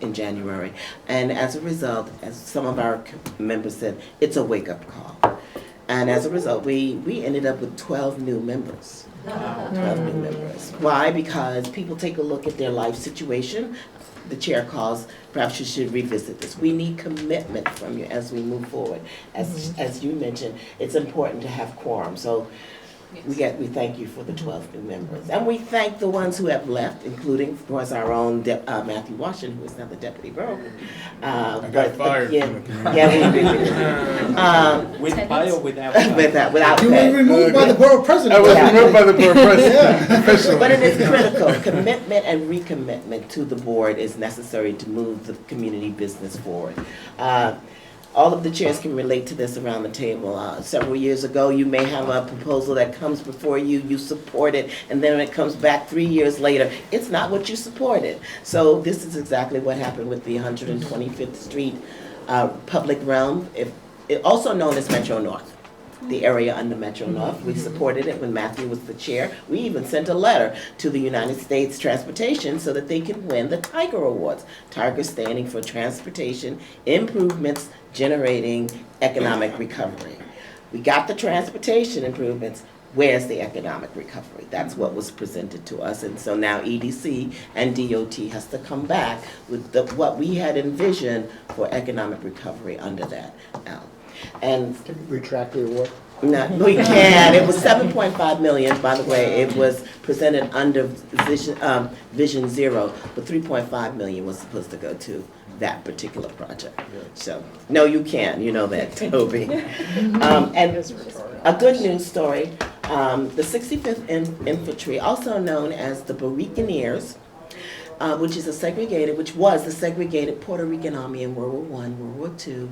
in January, and as a result, as some of our members said, it's a wake-up call. And as a result, we ended up with 12 new members. 12 new members. Why? Because people take a look at their life situation. The chair calls, perhaps you should revisit this. We need commitment from you as we move forward. As you mentioned, it's important to have quorum. So we thank you for the 12 new members. And we thank the ones who have left, including, of course, our own Matthew Washington, who is now the deputy borough. I got fired yeah, from the community. Yeah, with pay or without without You pay. were removed by the borough president. I was removed by the borough president. But it is critical. Commitment and recommitment to the board is necessary to move the community business forward. All of the chairs can relate to this around the table. Several years ago, you may have a proposal that comes before you, you support it, and then when it comes back 3 years later, it's not what you supported. So this is exactly what happened with the 125th Street public realm, also known as Metro North. The area under Metro North. We supported it when Matthew was the chair. We even sent a letter to the United States Transportation so that they could win the Tiger Awards. Tiger standing for Transportation Improvements Generating Economic Recovery. We got the transportation improvements. Where's the economic recovery? That's what was presented to us. And so now EDC and DOT has to come back with what we had envisioned for economic recovery under that. And Can we retract the award? no, we can. It was 7.5 million, by the way. It was presented under Vision Zero, but 3.5 million was supposed to go to that particular project. So, no, you can. You know that, Toby. And a good news story, the 65th Infantry, also known as the Buccaneers, which was the segregated Puerto Rican Army in World War I, World War II,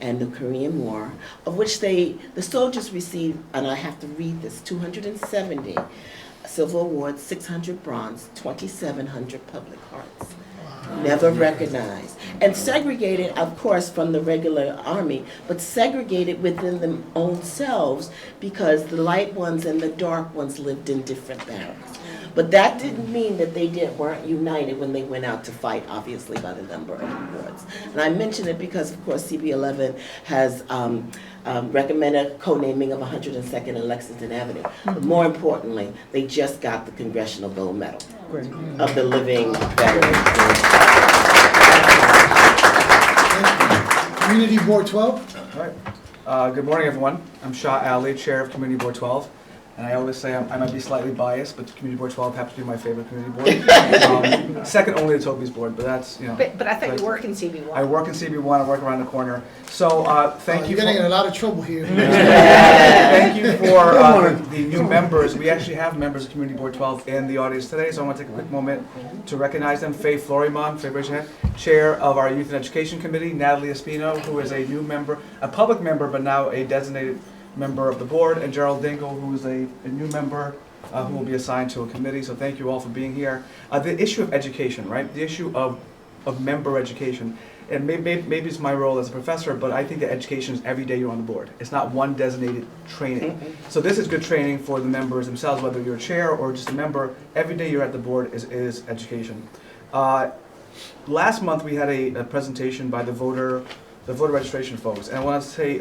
and the Korean War, of which the soldiers received, and I have to read this, 270 silver awards, 600 bronze, 2,700 public hearts. Never recognized. And segregated, of course, from the regular army, but segregated within their own selves because the light ones and the dark ones lived in different barracks. But that didn't mean that they weren't united when they went out to fight, obviously, by the number of awards. And I mention it because, of course, CB11 has recommended co-naming of 102nd and Lexington Avenue. But more importantly, they just got the Congressional Gold Medal of the living veterans. Community Board 12? All right. Good morning, everyone. I'm Shah Ali, Chair of Community Board 12. And I always say I might be slightly biased, but Community Board 12 happens to be my favorite community board. Second only to Toby's board, but that's, But I thought you work in CB1. I work in CB1, I work around the corner. So thank you. You're getting in a lot of trouble here. Thank you for the new members. We actually have members of Community Board 12 in the audience today, so I want to take a quick moment to recognize them. Faye Florimon, Faye, raise your hand. Chair of our Youth and Education Committee. Natalie Espino, who is a new member, a public member, but now a designated member of the board, and Gerald Dingle, who is a new member who will be assigned to a committee. So thank you all for being here. The issue of education, right? The issue of member education. And maybe it's my role as a professor, but I think that education is every day you're on the board. It's not one designated training. So this is good training for the members themselves, whether you're a chair or just a member. Every day you're at the board is education. Last month we had a presentation by the voter registration folks, and I want to say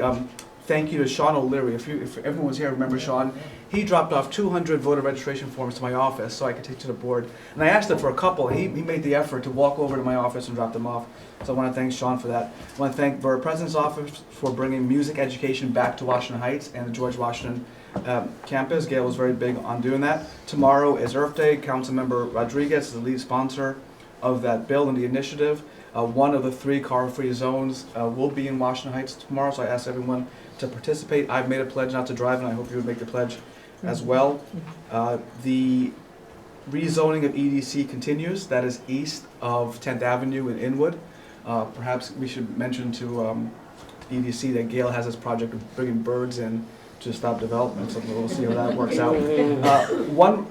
thank you to Sean O'Leary. If everyone was here, remember Sean? He dropped off 200 voter registration forms to my office so I could take to the board. And I asked him for a couple. He made the effort to walk over to my office and drop them off. So I want to thank Sean for that. I want to thank Borough President's Office for bringing music education back to Washington Heights and the George Washington campus. Gail was very big on doing that. Tomorrow is Earth Day. Councilmember Rodriguez is the lead sponsor of that bill and the initiative. One of the 3 car-free zones will be in Washington Heights tomorrow, so I asked everyone to participate. I've made a pledge not to drive, and I hope you would make the pledge as well. The rezoning of EDC continues. That is east of 10th Avenue in Inwood. Perhaps we should mention to EDC that Gail has this project of bringing birds in to stop development, so we'll see how that works out.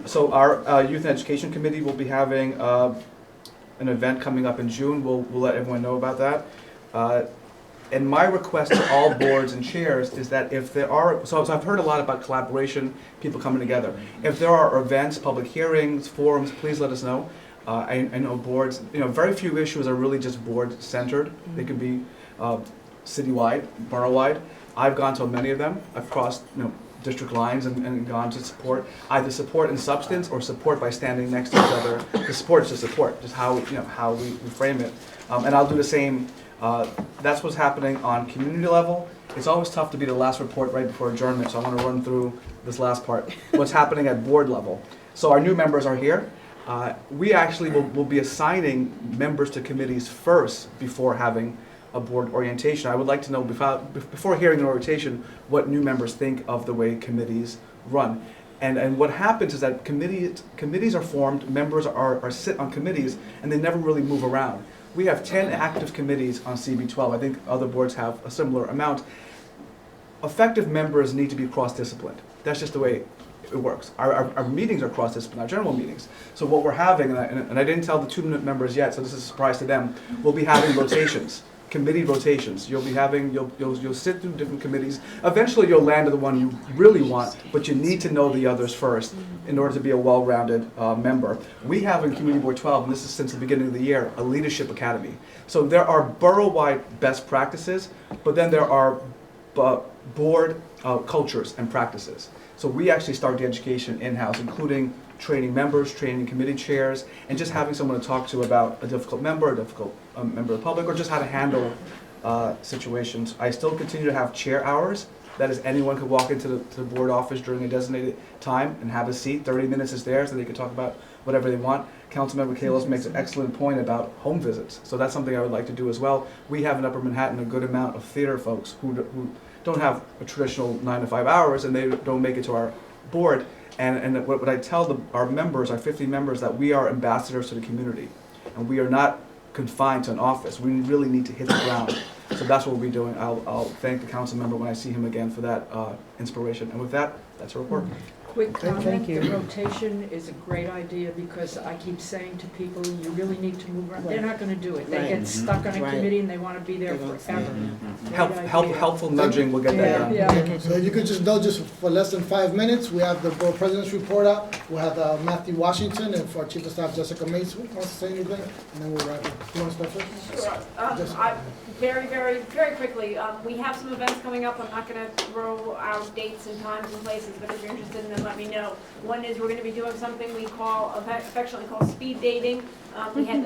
So our Youth and Education Committee will be having an event coming up in June. We'll let everyone know about that. And my request to all boards and chairs is that if there are, so I've heard a lot about collaboration, people coming together. If there are events, public hearings, forums, please let us know. I know boards, very few issues are really just board-centered. They can be citywide, borough-wide. I've gone to many of them. I've crossed, district lines and gone to support, either support in substance or support by standing next to each other. The support is just support, just how we frame it. And I'll do the same. That's what's happening on community level. It's always tough to be the last report right before adjournment, so I want to run through this last part. What's happening at board level. So our new members are here. We actually will be assigning members to committees first before having a board orientation. I would like to know, before hearing an orientation, what new members think of the way committees run. And what happens is that committees are formed, members are sit on committees, and they never really move around. We have 10 active committees on CB12. I think other boards have a similar amount. Effective members need to be cross-disciplined. That's just the way it works. Our meetings are cross-disciplined, our general meetings. So what we're having, and I didn't tell the 2 members yet, so this is a surprise to them, we'll be having rotations. Committee rotations. You'll sit through different committees. Eventually you'll land to the one you really want, but you need to know the others first in order to be a well-rounded member. We have in Community Board 12, and this is since the beginning of the year, a leadership academy. So there are borough-wide best practices, but then there are board cultures and practices. So we actually start the education in-house, including training members, training committee chairs, and just having someone to talk to about a difficult member, member of the public, or just how to handle situations. I still continue to have chair hours. That is, anyone could walk into the board office during a designated time and have a seat. 30 minutes is there, so they can talk about whatever they want. Councilmember Kalos makes an excellent point about home visits. So that's something I would like to do as well. We have in Upper Manhattan a good amount of theater folks who don't have a traditional 9 to 5 hours, and they don't make it to our board. And what I tell our members, our 50 members, that we are ambassadors to the community. And we are not confined to an office. We really need to hit the ground. So that's what we'll be doing. I'll thank the council member when I see him again for that inspiration. And with that, that's a report. Quick comment, Thank you. the rotation is a great idea because I keep saying to people, you really need to move around. They're not gonna do it. They Right. get stuck on a Right. committee and they wanna be there forever. Helpful nudging will get that done. Yeah. So if you could just indulge us for less than 5 minutes, we have the Borough President's report out. We'll have Matthew Washington and for our Chief of Staff Jessica Mason wants to say anything, and then we'll wrap it. You want to start first? Sure. Very quickly, we have some events coming up. I'm not going to throw out dates and times and places, but if you're interested in them, let me know. One is we're going to be doing something we affectionately call speed dating. We had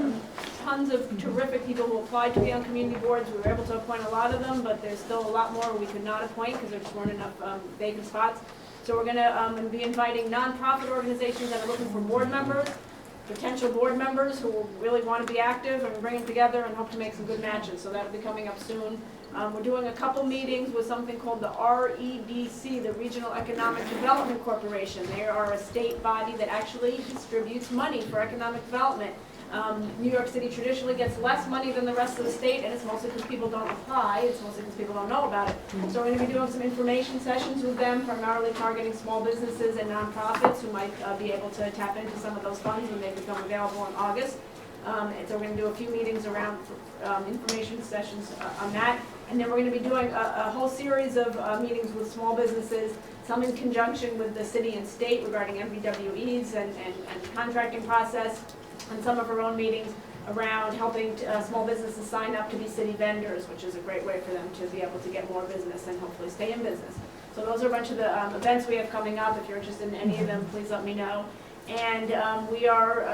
tons of terrific people who applied to be on community boards. We were able to appoint a lot of them, but there's still a lot more we could not appoint because there just weren't enough vacant spots. So we're going to be inviting nonprofit organizations that are looking for board members, potential board members who really want to be active, and bring them together and hope to make some good matches. So that'll be coming up soon. We're doing a couple meetings with something called the REDC, the Regional Economic Development Corporation. They are a state body that actually distributes money for economic development. New York City traditionally gets less money than the rest of the state, and it's mostly because people don't apply. It's mostly because people don't know about it. So we're going to be doing some information sessions with them, primarily targeting small businesses and nonprofits who might be able to tap into some of those funds when they become available in August. And so we're going to do a few meetings around information sessions on that. And then we're going to be doing a whole series of meetings with small businesses, some in conjunction with the city and state regarding MVWEs and contracting process, and some of our own meetings around helping small businesses sign up to be city vendors, which is a great way for them to be able to get more business and hopefully stay in business. So those are a bunch of the events we have coming up. If you're interested in any of them, please let me know. And we are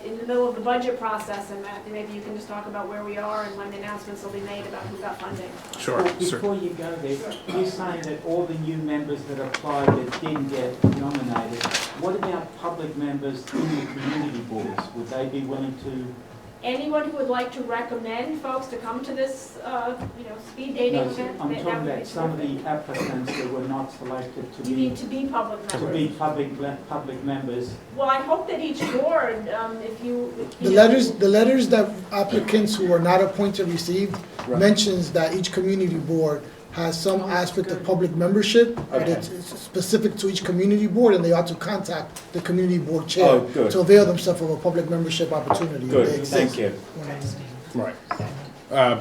in the middle of the budget process, and Matthew, maybe you can just talk about where we are and when the announcements will be made about who got funding. Sure. Before you go there, you're saying that all the new members that applied that didn't get nominated, what about public members in the community boards? Would they be willing to? Anyone who would like to recommend folks to come to this, speed dating No, event? I'm that talking would be about some of terrific. the applicants that were not selected to You be. need to be public To members. be public members. Well, I hope that each board, if you. The letters that applicants who are not appointed received mentions that each community board has some aspect of public membership, but Okay. it's specific to each community board, and they ought to contact the community board Oh, chair good. to avail themselves of a public membership opportunity. if they Good, exist. thank you. Right.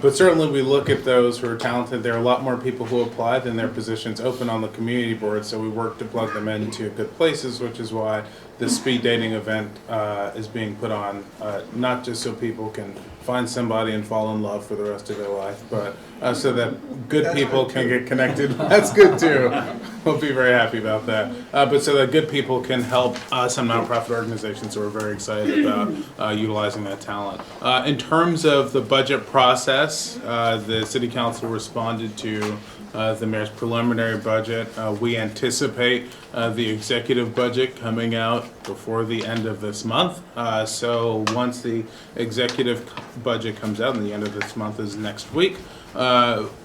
But certainly we look at those who are talented. There are a lot more people who apply than their positions open on the community board, so we work to plug them into good places, which is why this speed dating event is being put on, not just so people can find somebody and fall in love for the rest of their life, but so that good people can get connected. That's good too. We'll be very happy about that. But so that good people can help some nonprofit organizations who are very excited about utilizing that talent. In terms of the budget process, the City Council responded to the mayor's preliminary budget. We anticipate the executive budget coming out before the end of this month. So once the executive budget comes out, and the end of this month is next week,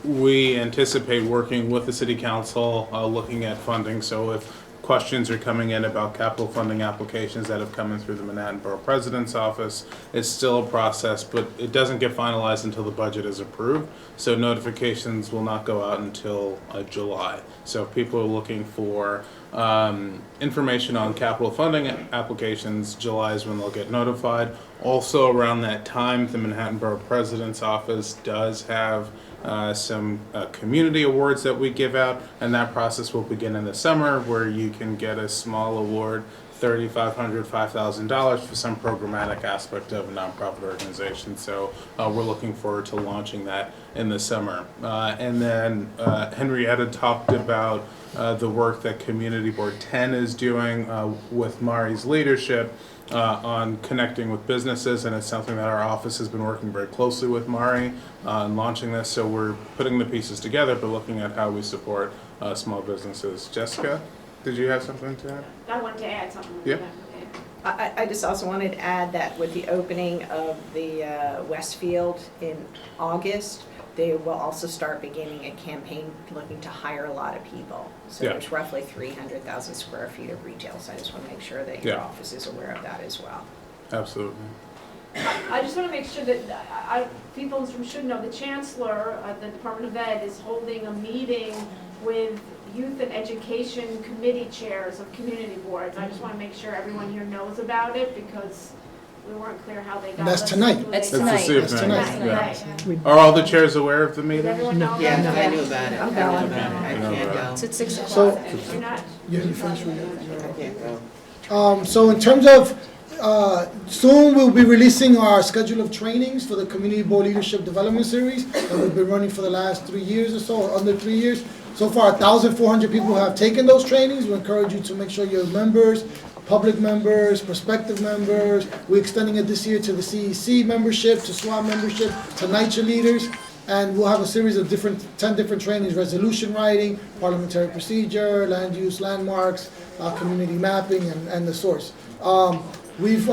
we anticipate working with the City Council, looking at funding. So if questions are coming in about capital funding applications that have come in through the Manhattan Borough President's Office, it's still a process, but it doesn't get finalized until the budget is approved. So notifications will not go out until July. So if people are looking for information on capital funding applications, July is when they'll get notified. Also around that time, the Manhattan Borough President's Office does have some community awards that we give out, and that process will begin in the summer, where you can get a small award, $3,500, $5,000 for some programmatic aspect of a nonprofit organization. So we're looking forward to launching that in the summer. And then Henrietta talked about the work that Community Board 10 is doing with Mari's leadership on connecting with businesses, and it's something that our office has been working very closely with Mari on launching this. So we're putting the pieces together, but looking at how we support small businesses. Jessica, did you have something to add? I wanted to add something. Yeah. I just also wanted to add that with the opening of the Westfield in August, they will also start beginning a campaign looking to hire a lot of people. So Yeah. there's roughly 300,000 square feet of retail, so I just want to make sure that your Yeah. office is aware of that as well. Absolutely. I just want to make sure that people should know the Chancellor at the Department of Ed is holding a meeting with youth and education committee chairs of community boards. I just want to make sure everyone here knows about it, because we weren't clear how they got. That's tonight. That's It's this evening. That's tonight. Are all the chairs aware of the Does meeting? everyone know about it? Yeah, I knew about it. I'm I knew going. about it. I can't go. It's at 6 o'clock. So, You're not. you finished with your? I can't go. So in terms of, soon we'll be releasing our schedule of trainings for the Community Board Leadership Development Series that we've been running for the last 3 years or so, or under 3 years. So far, 1,400 people have taken those trainings. We encourage you to make sure you're members, public members, prospective members. We're extending it this year to the CEC membership, to SWAT membership, to NYCHA leaders. And we'll have a series of 10 different trainings: resolution writing, parliamentary procedure, land use landmarks, community mapping, and the source. We've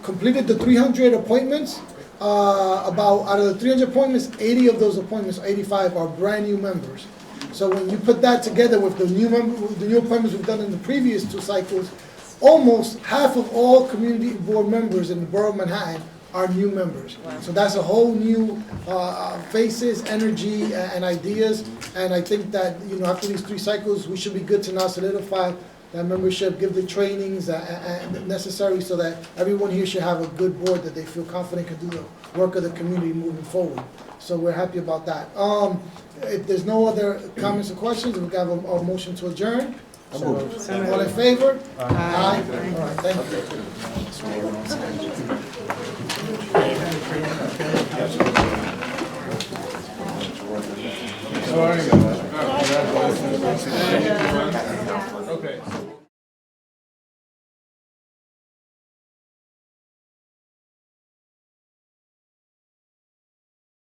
completed the 300 appointments. About out of the 300 appointments, 80 of those appointments, 85 are brand new members. So when you put that together with the new appointments we've done in the previous 2 cycles, almost half of all community board members in the borough of Manhattan are new members. So that's a whole new faces, energy, and ideas. And I think that, after these 3 cycles, we should be good to now solidify that membership, give the trainings necessary so that everyone here should have a good board that they feel confident can do the work of the community moving forward. So we're happy about that. If there's no other comments or questions, we have a motion to adjourn. All in favor? Aye. All right, thank you. Congratulations. Okay.